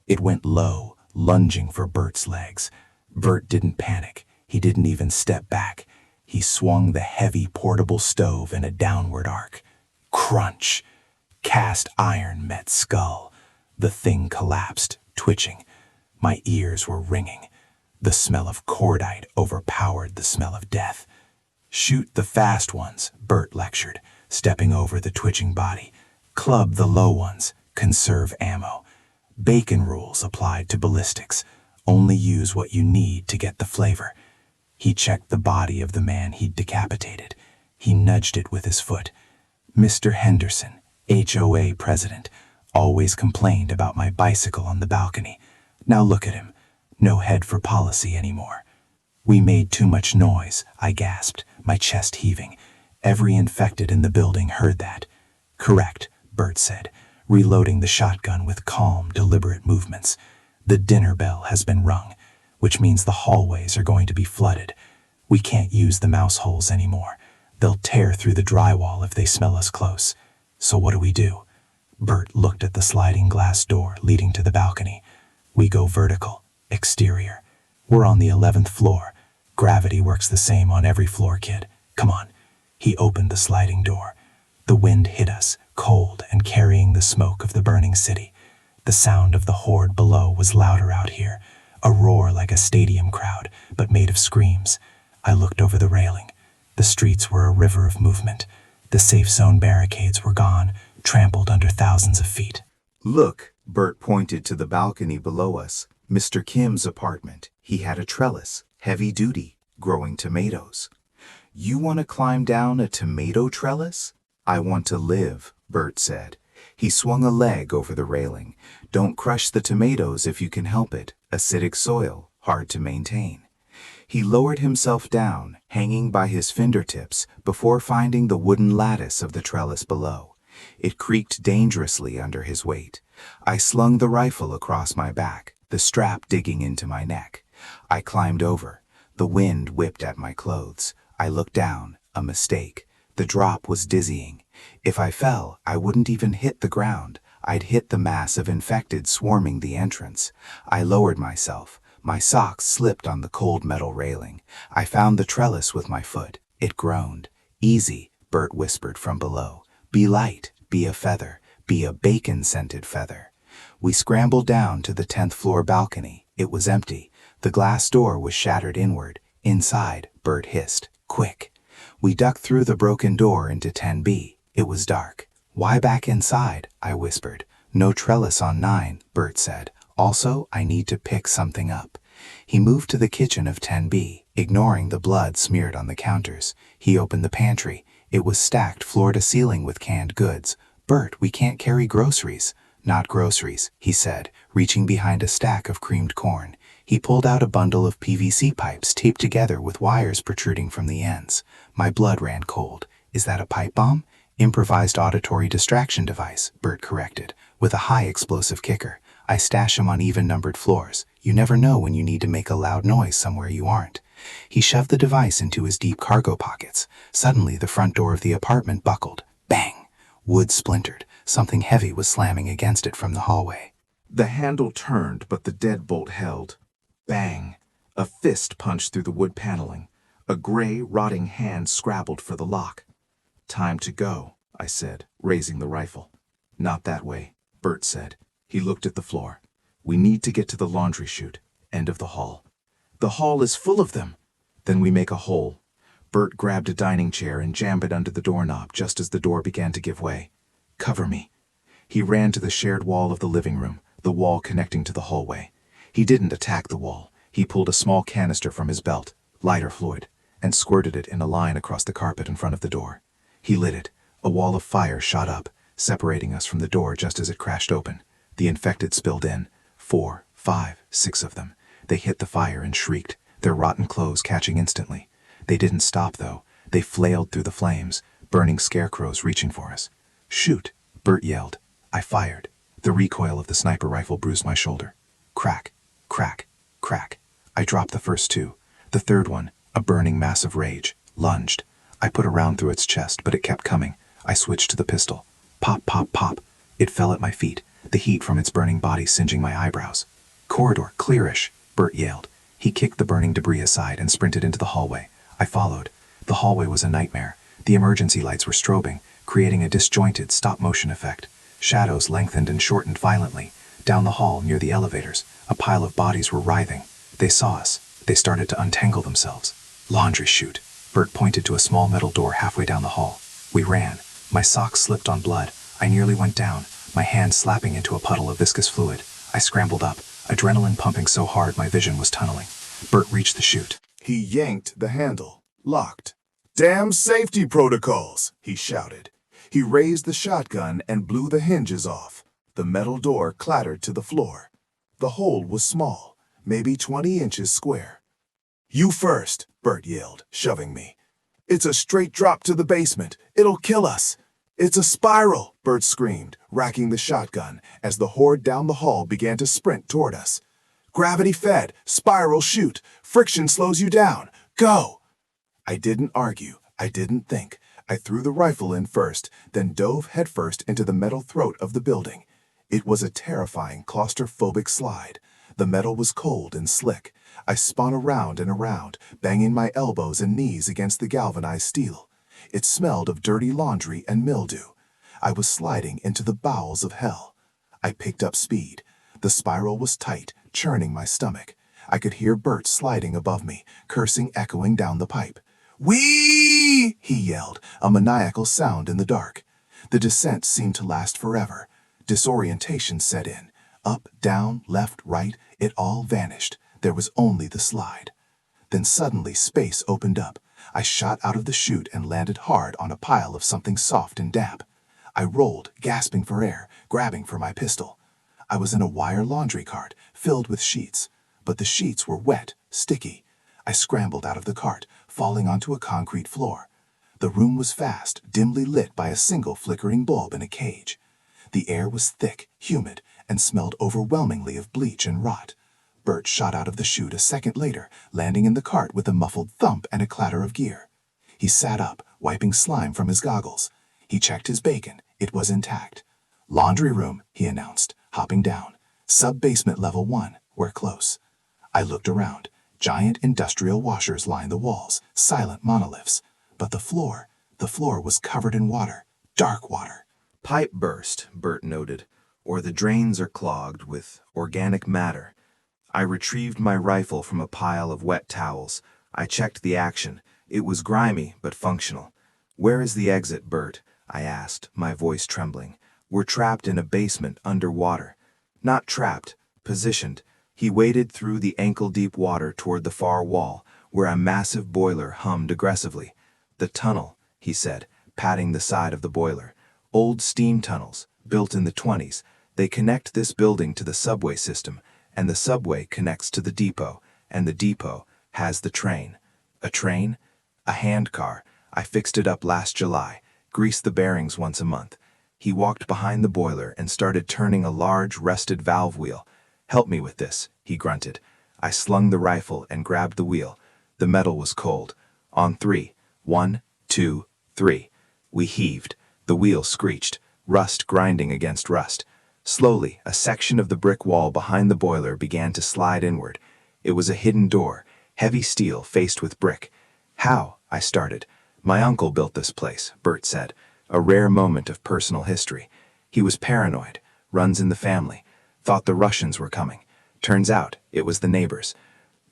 It went low, lunging for Bert's legs. Bert didn't panic. He didn't even step back. He swung the heavy portable stove in a downward arc. Crunch! Cast iron met skull. The thing collapsed, twitching. My ears were ringing. The smell of cordite overpowered the smell of death. "Shoot the fast ones," Bert lectured, stepping over the twitching body. "Club the low ones. Conserve ammo. Bacon rules applied to ballistics. Only use what you need to get the flavor." He checked the body of the man he'd decapitated. He nudged it with his foot. "Mr. Henderson, HOA president, always complained about my bicycle on the balcony. Now look at him. No head for policy anymore." "We made too much noise," I gasped, my chest heaving. Every infected in the building heard that. "Correct," Bert said, reloading the shotgun with calm, deliberate movements. "The dinner bell has been rung, which means the hallways are going to be flooded. We can't use the mouse holes anymore. They'll tear through the drywall if they smell us close. So what do we do? Bert looked at the sliding glass door leading to the balcony. We go vertical, exterior. We're on the 11th floor. Gravity works the same on every floor, kid. Come on. He opened the sliding door. The wind hit us, cold and carrying the smoke of the burning city. The sound of the horde below was louder out here, a roar like a stadium crowd, but made of screams. I looked over the railing. The streets were a river of movement. The safe zone barricades were gone, trampled under thousands of feet. Look, Bert pointed to the balcony below us. Mr. Kim's apartment. He had a trellis, heavy duty, growing tomatoes. You want to climb down a tomato trellis? I want to live, Bert said. He swung a leg over the railing. Don't crush the tomatoes if you can help it. Acidic soil, hard to maintain. He lowered himself down, hanging by his fingertips, before finding the wooden lattice of the trellis below. It creaked dangerously under his weight. I slung the rifle across my back, the strap digging into my neck. I climbed over. The wind whipped at my clothes. I looked down. A mistake. The drop was dizzying. If I fell, I wouldn't even hit the ground. I'd hit the mass of infected swarming the entrance. I lowered myself. My socks slipped on the cold metal railing. I found the trellis with my foot. It groaned. Easy, Bert whispered from below. Be light, be a feather, be a bacon-scented feather. We scrambled down to the 10th floor balcony. It was empty. The glass door was shattered inward. Inside, Bert hissed. Quick. We ducked through the broken door into 10B. It was dark. Why back inside? I whispered. No trellis on 9, Bert said. Also, I need to pick something up. He moved to the kitchen of 10B, ignoring the blood smeared on the counters. He opened the pantry. It was stacked floor to ceiling with canned goods. Bert, we can't carry groceries. Not groceries, he said, reaching behind a stack of creamed corn. He pulled out a bundle of PVC pipes taped together with wires protruding from the ends. My blood ran cold. Is that a pipe bomb? Improvised auditory distraction device, Bert corrected, with a high explosive kicker. I stash them on even-numbered floors. You never know when you need to make a loud noise somewhere you aren't. He shoved the device into his deep cargo pockets. Suddenly, the front door of the apartment buckled. Bang! Wood splintered. Something heavy was slamming against it from the hallway. The handle turned, but the deadbolt held. Bang! A fist punched through the wood paneling. A gray, rotting hand scrabbled for the lock. Time to go, I said, raising the rifle. Not that way, Bert said. He looked at the floor. We need to get to the laundry chute, end of the hall. The hall is full of them. Then we make a hole. Bert grabbed a dining chair and jammed it under the doorknob just as the door began to give way. Cover me. He ran to the shared wall of the living room, the wall connecting to the hallway. He didn't attack the wall. He pulled a small canister from his belt, lighter fluid, and squirted it in a line across the carpet in front of the door. He lit it. A wall of fire shot up, separating us from the door just as it crashed open. The infected spilled in. 4, 5, 6 of them. They hit the fire and shrieked, their rotten clothes catching instantly. They didn't stop, though. They flailed through the flames, burning scarecrows reaching for us. Shoot, Bert yelled. I fired. The recoil of the sniper rifle bruised my shoulder. Crack, crack, crack. I dropped the first 2. The third one, a burning mass of rage, lunged. I put a round through its chest, but it kept coming. I switched to the pistol. Pop, pop, pop. It fell at my feet, the heat from its burning body singeing my eyebrows. Corridor, clearish, Bert yelled. He kicked the burning debris aside and sprinted into the hallway. I followed. The hallway was a nightmare. The emergency lights were strobing, creating a disjointed stop-motion effect. Shadows lengthened and shortened violently. Down the hall, near the elevators, a pile of bodies were writhing. They saw us. They started to untangle themselves. Laundry chute. Bert pointed to a small metal door halfway down the hall. We ran. My socks slipped on blood. I nearly went down, my hand slapping into a puddle of viscous fluid. I scrambled up, adrenaline pumping so hard my vision was tunneling. Bert reached the chute. He yanked the handle. Locked. Damn safety protocols, he shouted. He raised the shotgun and blew the hinges off. The metal door clattered to the floor. The hole was small, maybe 20 inches square. You first, Bert yelled, shoving me. It's a straight drop to the basement. It'll kill us. It's a spiral, Bert screamed, racking the shotgun as the horde down the hall began to sprint toward us. Gravity fed, spiral chute, friction slows you down. Go! I didn't argue. I didn't think. I threw the rifle in first, then dove headfirst into the metal throat of the building. It was a terrifying claustrophobic slide. The metal was cold and slick. I spun around and around, banging my elbows and knees against the galvanized steel. It smelled of dirty laundry and mildew. I was sliding into the bowels of hell. I picked up speed. The spiral was tight, churning my stomach. I could hear Bert sliding above me, cursing echoing down the pipe. "Whee!" he yelled, a maniacal sound in the dark. The descent seemed to last forever. Disorientation set in. Up, down, left, right, it all vanished. There was only the slide. Then suddenly space opened up. I shot out of the chute and landed hard on a pile of something soft and damp. I rolled, gasping for air, grabbing for my pistol. I was in a wire laundry cart, filled with sheets. But the sheets were wet, sticky. I scrambled out of the cart, falling onto a concrete floor. The room was vast, dimly lit by a single flickering bulb in a cage. The air was thick, humid, and smelled overwhelmingly of bleach and rot. Bert shot out of the chute a second later, landing in the cart with a muffled thump and a clatter of gear. He sat up, wiping slime from his goggles. He checked his bacon. It was intact. "Laundry room," he announced, hopping down. "Sub-basement level 1. We're close." I looked around. Giant industrial washers lined the walls, silent monoliths. But the floor was covered in water, dark water. Pipe burst, Bert noted, or the drains are clogged with organic matter. I retrieved my rifle from a pile of wet towels. I checked the action. It was grimy, but functional. "Where is the exit, Bert?" I asked, my voice trembling. "We're trapped in a basement underwater." "Not trapped, positioned." He waded through the ankle-deep water toward the far wall, where a massive boiler hummed aggressively. "The tunnel," he said, patting the side of the boiler. "Old steam tunnels, built in the 20s. They connect this building to the subway system, and the subway connects to the depot, and the depot has the train." "A train?" "A handcar. I fixed it up last July, greased the bearings once a month." He walked behind the boiler and started turning a large, rusted valve wheel. "Help me with this," he grunted. I slung the rifle and grabbed the wheel. The metal was cold. "On 3. 1, 2, 3. We heaved. The wheel screeched, rust grinding against rust. Slowly, a section of the brick wall behind the boiler began to slide inward. It was a hidden door, heavy steel faced with brick. "How?" I started. "My uncle built this place," Bert said, a rare moment of personal history. "He was paranoid, runs in the family, thought the Russians were coming. Turns out, it was the neighbors."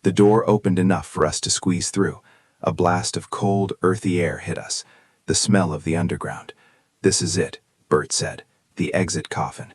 The door opened enough for us to squeeze through. A blast of cold, earthy air hit us, the smell of the underground. "This is it," Bert said, "the exit coffin."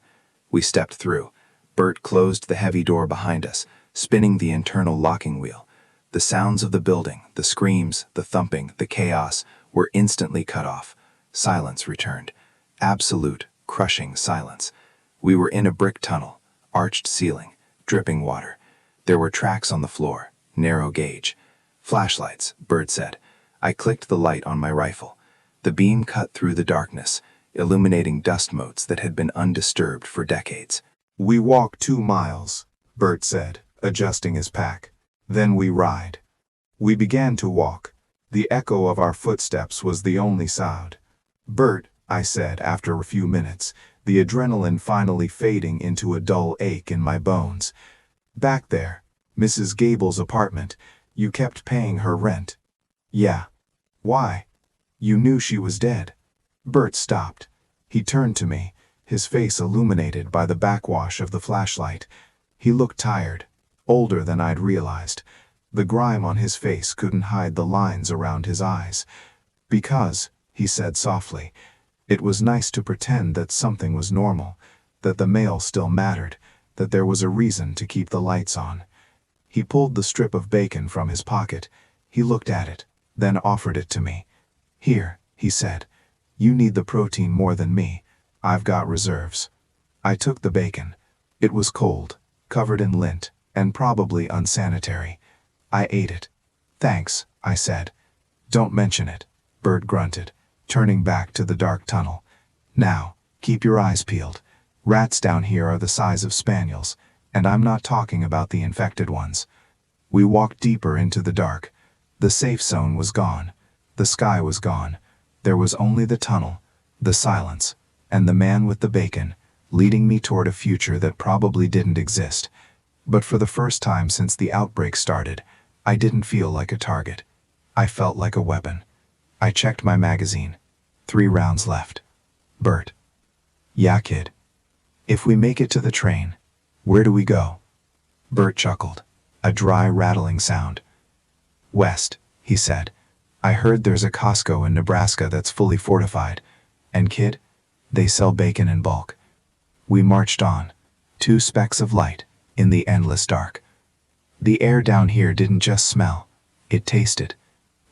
We stepped through. Bert closed the heavy door behind us, spinning the internal locking wheel. The sounds of the building, the screams, the thumping, the chaos, were instantly cut off. Silence returned. Absolute, crushing silence. We were in a brick tunnel, arched ceiling, dripping water. There were tracks on the floor, narrow gauge. "Flashlights," Bert said. I clicked the light on my rifle. The beam cut through the darkness, illuminating dust motes that had been undisturbed for decades. "We walk 2 miles, Bert said, adjusting his pack. "Then we ride." We began to walk. The echo of our footsteps was the only sound. "Bert," I said after a few minutes, the adrenaline finally fading into a dull ache in my bones. "Back there, Mrs. Gable's apartment, you kept paying her rent." "Yeah." "Why?" "You knew she was dead." Bert stopped. He turned to me, his face illuminated by the backwash of the flashlight. He looked tired, older than I'd realized. The grime on his face couldn't hide the lines around his eyes. "Because," he said softly, "it was nice to pretend that something was normal, that the mail still mattered, that there was a reason to keep the lights on." He pulled the strip of bacon from his pocket. He looked at it, then offered it to me. "Here," he said. "You need the protein more than me. I've got reserves." I took the bacon. It was cold, covered in lint, and probably unsanitary. I ate it. "Thanks," I said. "Don't mention it," Bert grunted, turning back to the dark tunnel. "Now, keep your eyes peeled. Rats down here are the size of spaniels, and I'm not talking about the infected ones." We walked deeper into the dark. The safe zone was gone. The sky was gone. There was only the tunnel, the silence, and the man with the bacon, leading me toward a future that probably didn't exist. But for the first time since the outbreak started, I didn't feel like a target. I felt like a weapon. I checked my magazine. 3 rounds left. Bert. Yeah, kid. If we make it to the train, where do we go? Bert chuckled, a dry, rattling sound. West, he said. I heard there's a Costco in Nebraska that's fully fortified. And kid, they sell bacon in bulk. We marched on, 2 specks of light in the endless dark. The air down here didn't just smell, it tasted.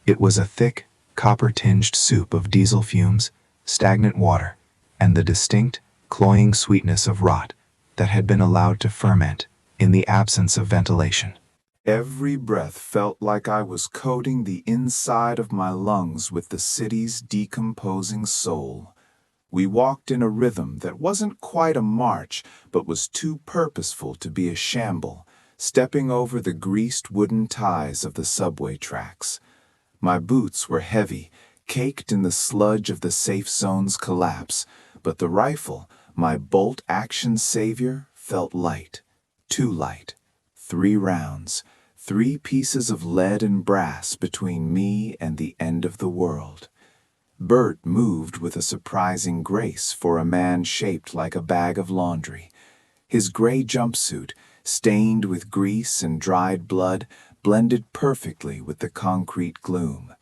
It was a thick, copper-tinged soup of diesel fumes, stagnant water, and the distinct, cloying sweetness of rot that had been allowed to ferment in the absence of ventilation. Every breath felt like I was coating the inside of my lungs with the city's decomposing soul. We walked in a rhythm that wasn't quite a march, but was too purposeful to be a shamble, stepping over the greased wooden ties of the subway tracks. My boots were heavy, caked in the sludge of the safe zone's collapse, but the rifle, my bolt-action savior, felt light. Too light. 3 rounds. 3 pieces of lead and brass between me and the end of the world. Bert moved with a surprising grace for a man shaped like a bag of laundry. His gray jumpsuit, stained with grease and dried blood, blended perfectly with the concrete gloom.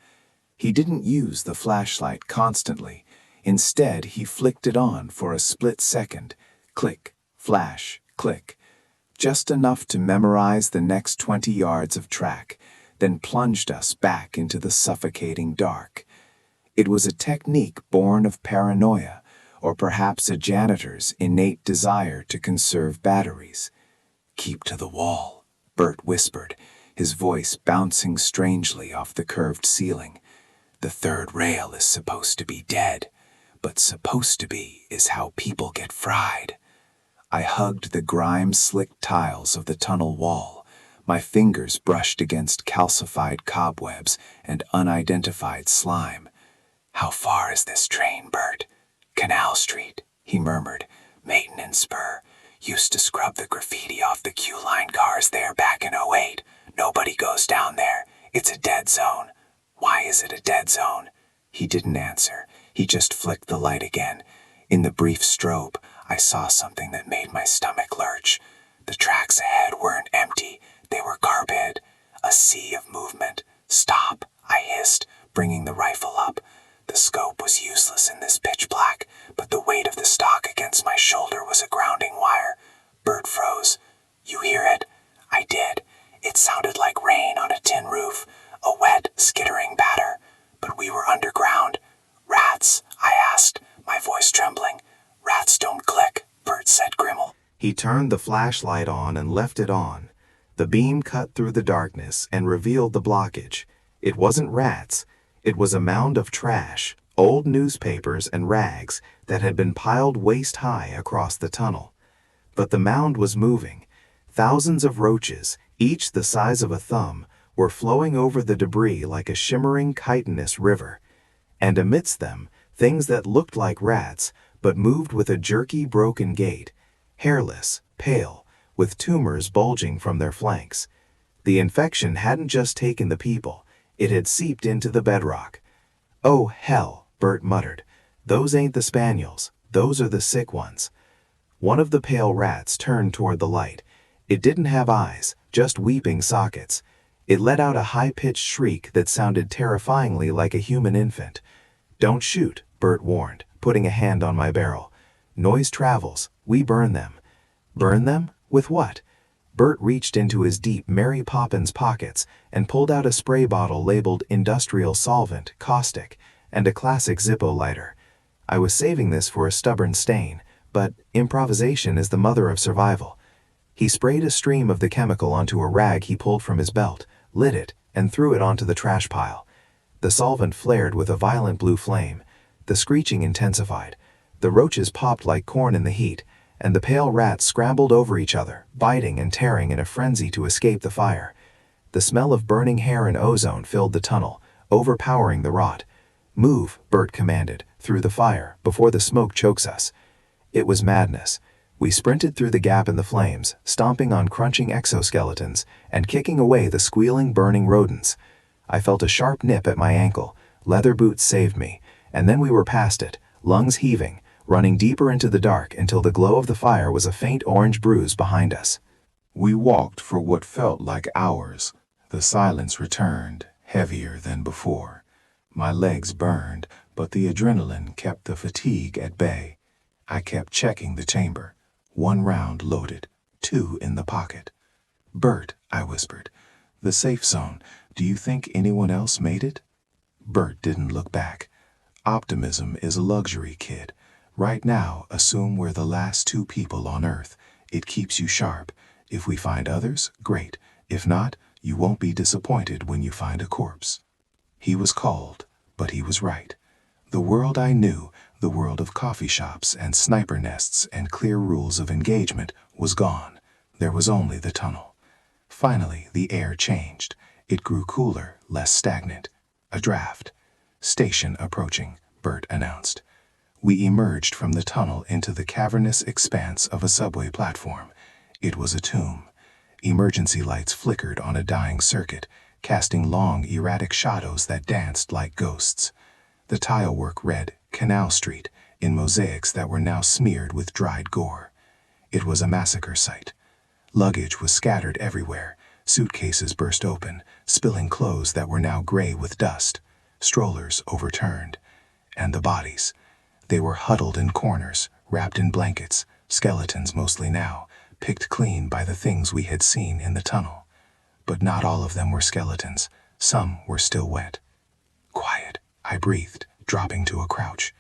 He didn't use the flashlight constantly. Instead, he flicked it on for a split second. Click, flash, click. Just enough to memorize the next 20 yards of track, then plunged us back into the suffocating dark. It was a technique born of paranoia, or perhaps a janitor's innate desire to conserve batteries. "Keep to the wall," Bert whispered, his voice bouncing strangely off the curved ceiling. "The 3rd rail is supposed to be dead, but supposed to be is how people get fried." I hugged the grime-slicked tiles of the tunnel wall. My fingers brushed against calcified cobwebs and unidentified slime. "How far is this train, Bert?" "Canal Street," he murmured. "Maintenance spur. Used to scrub the graffiti off the Q-line cars there back in '08. Nobody goes down there. It's a dead zone." "Why is it a dead zone?" He didn't answer. He just flicked the light again. In the brief strobe, I saw something that made my stomach lurch. The tracks ahead weren't empty. They were carpet. A sea of movement. "Stop," I hissed, bringing the rifle up. The scope was useless in this pitch black, but the weight of the stock against my shoulder was a grounding wire. Bert froze. "You hear it?" I did. It sounded like rain on a tin roof, a wet, skittering patter. But we were underground. "Rats?" I asked, my voice trembling. "Rats don't click," Bert said grimly. He turned the flashlight on and left it on. The beam cut through the darkness and revealed the blockage. It wasn't rats. It was a mound of trash, old newspapers and rags that had been piled waist-high across the tunnel. But the mound was moving. Thousands of roaches, each the size of a thumb, were flowing over the debris like a shimmering chitinous river. And amidst them, things that looked like rats, but moved with a jerky, broken gait, hairless, pale, with tumors bulging from their flanks. The infection hadn't just taken the people, it had seeped into the bedrock. "Oh, hell," Bert muttered. "Those ain't the spaniels, those are the sick ones." One of the pale rats turned toward the light. It didn't have eyes, just weeping sockets. It let out a high-pitched shriek that sounded terrifyingly like a human infant. "Don't shoot," Bert warned, putting a hand on my barrel. "Noise travels. We burn them." "Burn them? With what?" Bert reached into his deep Mary Poppins pockets and pulled out a spray bottle labeled industrial solvent, caustic, and a classic Zippo lighter. I was saving this for a stubborn stain, but improvisation is the mother of survival. He sprayed a stream of the chemical onto a rag he pulled from his belt, lit it, and threw it onto the trash pile. The solvent flared with a violent blue flame. The screeching intensified. The roaches popped like corn in the heat, and the pale rats scrambled over each other, biting and tearing in a frenzy to escape the fire. The smell of burning hair and ozone filled the tunnel, overpowering the rot. "Move," Bert commanded, "through the fire, before the smoke chokes us." It was madness. We sprinted through the gap in the flames, stomping on crunching exoskeletons and kicking away the squealing, burning rodents. I felt a sharp nip at my ankle. Leather boots saved me, and then we were past it, lungs heaving, running deeper into the dark until the glow of the fire was a faint orange bruise behind us. We walked for what felt like hours. The silence returned, heavier than before. My legs burned, but the adrenaline kept the fatigue at bay. I kept checking the chamber. 1 round loaded, 2 in the pocket. "Bert," I whispered, "the safe zone, do you think anyone else made it?" Bert didn't look back. Optimism is a luxury, kid. Right now, assume we're the last 2 people on Earth. It keeps you sharp. If we find others, great. If not, you won't be disappointed when you find a corpse. He was cold, but he was right. The world I knew, the world of coffee shops and sniper nests and clear rules of engagement, was gone. There was only the tunnel. Finally, the air changed. It grew cooler, less stagnant. A draft. "Station approaching," Bert announced. We emerged from the tunnel into the cavernous expanse of a subway platform. It was a tomb. Emergency lights flickered on a dying circuit, casting long, erratic shadows that danced like ghosts. The tilework read Canal Street in mosaics that were now smeared with dried gore. It was a massacre site. Luggage was scattered everywhere. Suitcases burst open, spilling clothes that were now gray with dust. Strollers overturned. And the bodies. They were huddled in corners, wrapped in blankets, skeletons mostly now, picked clean by the things we had seen in the tunnel. But not all of them were skeletons. Some were still wet. "Quiet," I breathed, dropping to a crouch.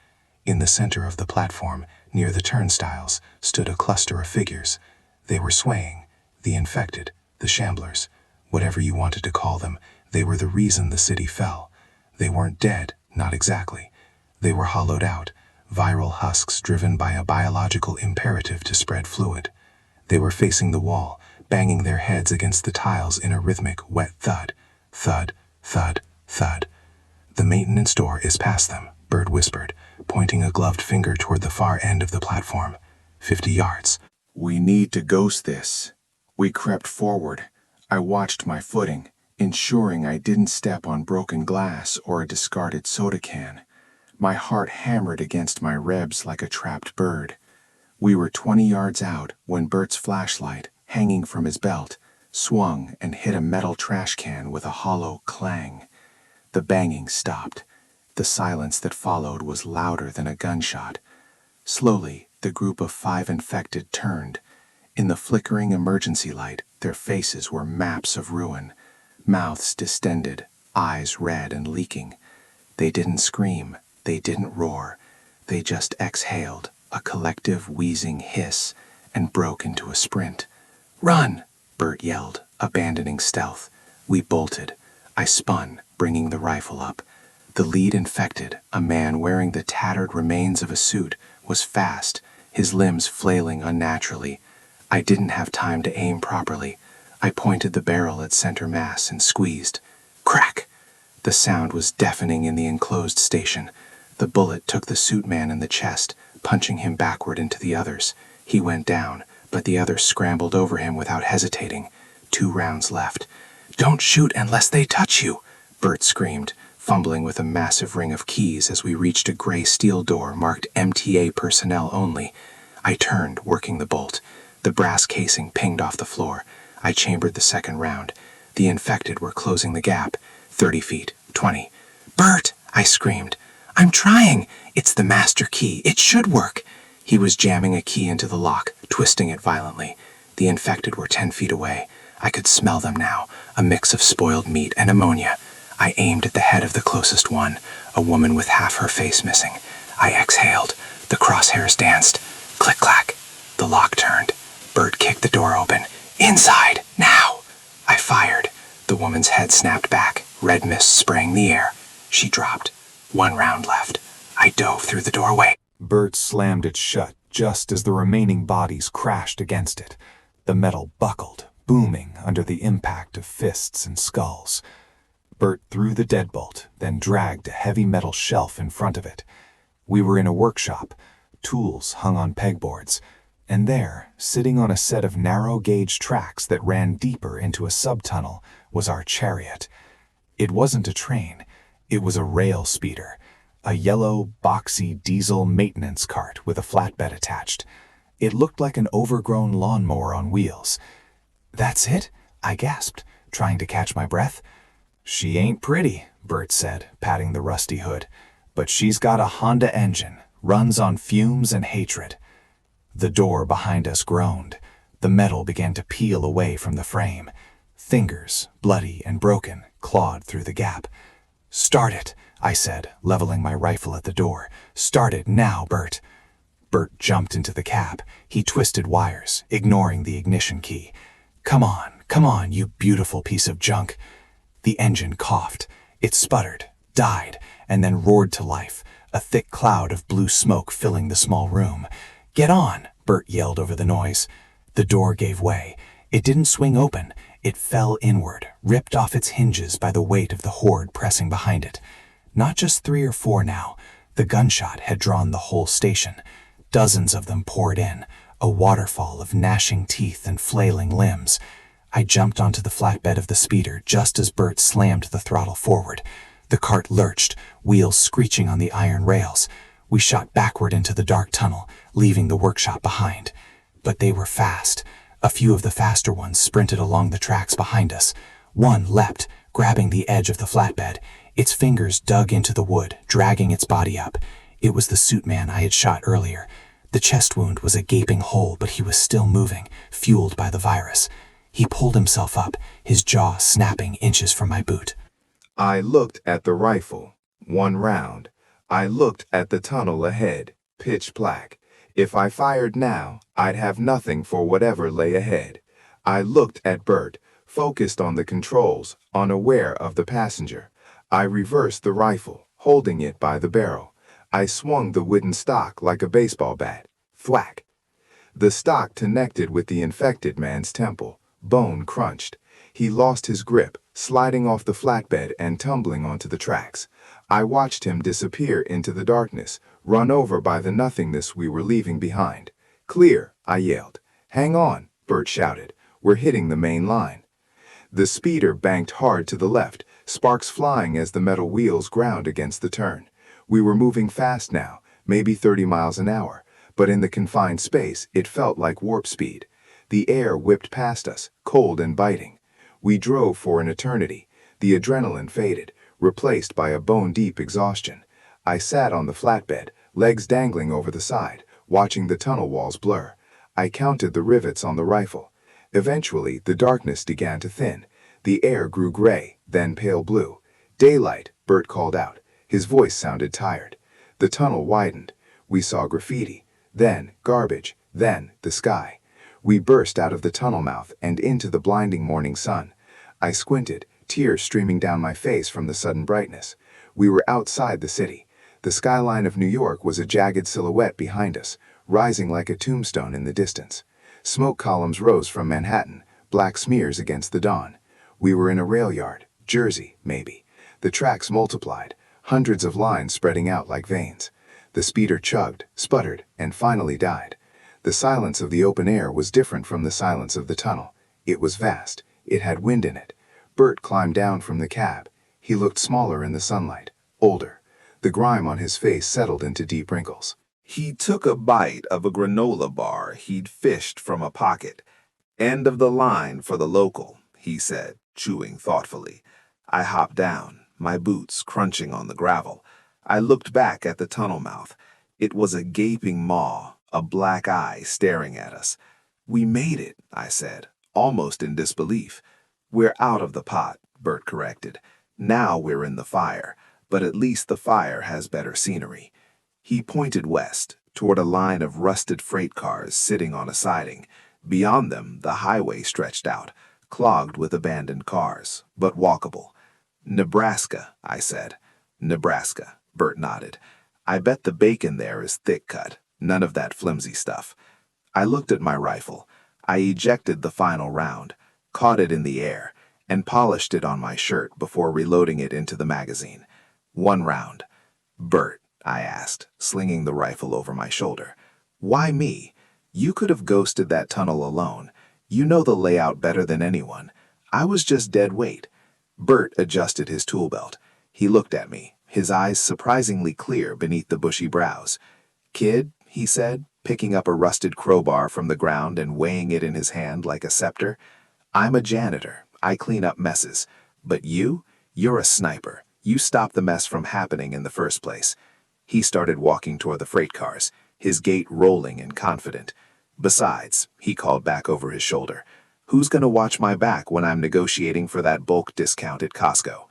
In the center of the platform, near the turnstiles, stood a cluster of figures. They were swaying. The infected, the shamblers, whatever you wanted to call them, they were the reason the city fell. They weren't dead, not exactly. They were hollowed out, viral husks driven by a biological imperative to spread fluid. They were facing the wall, banging their heads against the tiles in a rhythmic, wet thud. Thud, thud, thud. "The maintenance door is past them," Bert whispered, pointing a gloved finger toward the far end of the platform. 50 yards. "We need to ghost this." We crept forward. I watched my footing, ensuring I didn't step on broken glass or a discarded soda can. My heart hammered against my ribs like a trapped bird. We were 20 yards out when Bert's flashlight, hanging from his belt, swung and hit a metal trash can with a hollow clang. The banging stopped. The silence that followed was louder than a gunshot. Slowly, the group of 5 infected turned. In the flickering emergency light, their faces were maps of ruin, mouths distended, eyes red and leaking. They didn't scream, they didn't roar. They just exhaled, a collective wheezing hiss, and broke into a sprint. "Run!" Bert yelled, abandoning stealth. We bolted. I spun, bringing the rifle up. The lead infected, a man wearing the tattered remains of a suit, was fast, his limbs flailing unnaturally. I didn't have time to aim properly. I pointed the barrel at center mass and squeezed. Crack! The sound was deafening in the enclosed station. The bullet took the suit man in the chest, punching him backward into the others. He went down, but the others scrambled over him without hesitating. 2 rounds left. "Don't shoot unless they touch you," Bert screamed, fumbling with a massive ring of keys as we reached a gray steel door marked MTA personnel only. I turned, working the bolt. The brass casing pinged off the floor. I chambered the second round. The infected were closing the gap. 30 feet, 20. "Bert!" I screamed. "I'm trying! It's the master key. It should work!" He was jamming a key into the lock, twisting it violently. The infected were 10 feet away. I could smell them now, a mix of spoiled meat and ammonia. I aimed at the head of the closest one, a woman with half her face missing. I exhaled. The crosshairs danced. Click-clack. The lock turned. Bert kicked the door open. "Inside! Now!" I fired. The woman's head snapped back, red mist spraying the air. She dropped. 1 round left. I dove through the doorway. Bert slammed it shut just as the remaining bodies crashed against it. The metal buckled, booming under the impact of fists and skulls. Bert threw the deadbolt, then dragged a heavy metal shelf in front of it. We were in a workshop, tools hung on pegboards, and there, sitting on a set of narrow-gauge tracks that ran deeper into a subtunnel, was our chariot. It wasn't a train, it was a rail speeder, a yellow, boxy diesel maintenance cart with a flatbed attached. It looked like an overgrown lawnmower on wheels. "That's it?" I gasped, trying to catch my breath. "She ain't pretty," Bert said, patting the rusty hood, "but she's got a Honda engine, runs on fumes and hatred." The door behind us groaned. The metal began to peel away from the frame. Fingers, bloody and broken, clawed through the gap. "Start it," I said, leveling my rifle at the door. "Start it now, Bert." Bert jumped into the cab. He twisted wires, ignoring the ignition key. Come on, you beautiful piece of junk." The engine coughed. It sputtered, died, and then roared to life, a thick cloud of blue smoke filling the small room. "Get on," Bert yelled over the noise. The door gave way. It didn't swing open. It fell inward, ripped off its hinges by the weight of the horde pressing behind it. Not just 3 or 4 now. The gunshot had drawn the whole station. Dozens of them poured in, a waterfall of gnashing teeth and flailing limbs. I jumped onto the flatbed of the speeder just as Bert slammed the throttle forward. The cart lurched, wheels screeching on the iron rails. We shot backward into the dark tunnel, leaving the workshop behind. But they were fast. A few of the faster ones sprinted along the tracks behind us. One leapt, grabbing the edge of the flatbed. Its fingers dug into the wood, dragging its body up. It was the suit man I had shot earlier. The chest wound was a gaping hole, but he was still moving, fueled by the virus. He pulled himself up, his jaw snapping inches from my boot. I looked at the rifle. 1 round. I looked at the tunnel ahead, pitch black. If I fired now, I'd have nothing for whatever lay ahead. I looked at Bert, focused on the controls, unaware of the passenger. I reversed the rifle, holding it by the barrel. I swung the wooden stock like a baseball bat. Thwack. The stock connected with the infected man's temple. Bone crunched. He lost his grip, sliding off the flatbed and tumbling onto the tracks. I watched him disappear into the darkness, run over by the nothingness we were leaving behind. "Clear," I yelled. "Hang on," Bert shouted. "We're hitting the main line." The speeder banked hard to the left, sparks flying as the metal wheels ground against the turn. We were moving fast now, maybe 30 miles an hour, but in the confined space, it felt like warp speed. The air whipped past us, cold and biting. We drove for an eternity. The adrenaline faded, replaced by a bone-deep exhaustion. I sat on the flatbed, legs dangling over the side, watching the tunnel walls blur. I counted the rivets on the rifle. Eventually, the darkness began to thin. The air grew gray, then pale blue. "Daylight," Bert called out. His voice sounded tired. The tunnel widened. We saw graffiti, then garbage, then the sky. We burst out of the tunnel mouth and into the blinding morning sun. I squinted, tears streaming down my face from the sudden brightness. We were outside the city. The skyline of New York was a jagged silhouette behind us, rising like a tombstone in the distance. Smoke columns rose from Manhattan, black smears against the dawn. We were in a rail yard, Jersey, maybe. The tracks multiplied, hundreds of lines spreading out like veins. The speeder chugged, sputtered, and finally died. The silence of the open air was different from the silence of the tunnel. It was vast. It had wind in it. Bert climbed down from the cab. He looked smaller in the sunlight, older. The grime on his face settled into deep wrinkles. He took a bite of a granola bar he'd fished from a pocket. "End of the line for the local," he said, chewing thoughtfully. I hopped down, my boots crunching on the gravel. I looked back at the tunnel mouth. It was a gaping maw, a black eye staring at us. "We made it," I said, almost in disbelief. "We're out of the pot," Bert corrected. "Now we're in the fire, but at least the fire has better scenery." He pointed west, toward a line of rusted freight cars sitting on a siding. Beyond them, the highway stretched out, clogged with abandoned cars, but walkable. "Nebraska," I said. "Nebraska," Bert nodded. "I bet the bacon there is thick cut, none of that flimsy stuff." I looked at my rifle. I ejected the final round, caught it in the air, and polished it on my shirt before reloading it into the magazine. 1 round. Bert, I asked, slinging the rifle over my shoulder. Why me? You could have ghosted that tunnel alone. You know the layout better than anyone. I was just dead weight. Bert adjusted his tool belt. He looked at me, his eyes surprisingly clear beneath the bushy brows. Kid, he said, picking up a rusted crowbar from the ground and weighing it in his hand like a scepter. I'm a janitor. I clean up messes. But you're a sniper. You stop the mess from happening in the first place. He started walking toward the freight cars, his gait rolling and confident. Besides, he called back over his shoulder, who's going to watch my back when I'm negotiating for that bulk discount at Costco?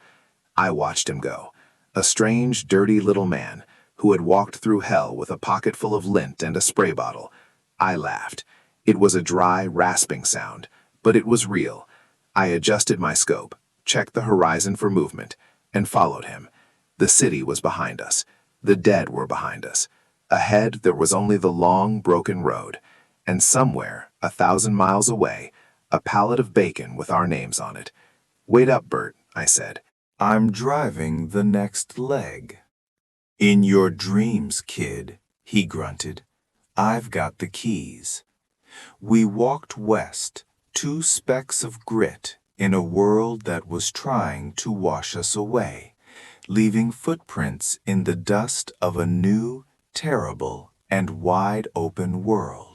I watched him go. A strange, dirty little man who had walked through hell with a pocket full of lint and a spray bottle. I laughed. It was a dry, rasping sound, but it was real. I adjusted my scope, checked the horizon for movement, and followed him. The city was behind us. The dead were behind us. Ahead, there was only the long, broken road. And somewhere, 1,000 miles away, a pallet of bacon with our names on it. Wait up, Bert, I said. I'm driving the next leg. In your dreams, kid, he grunted. I've got the keys. We walked west, 2 specks of grit in a world that was trying to wash us away, leaving footprints in the dust of a new, terrible, and wide-open world.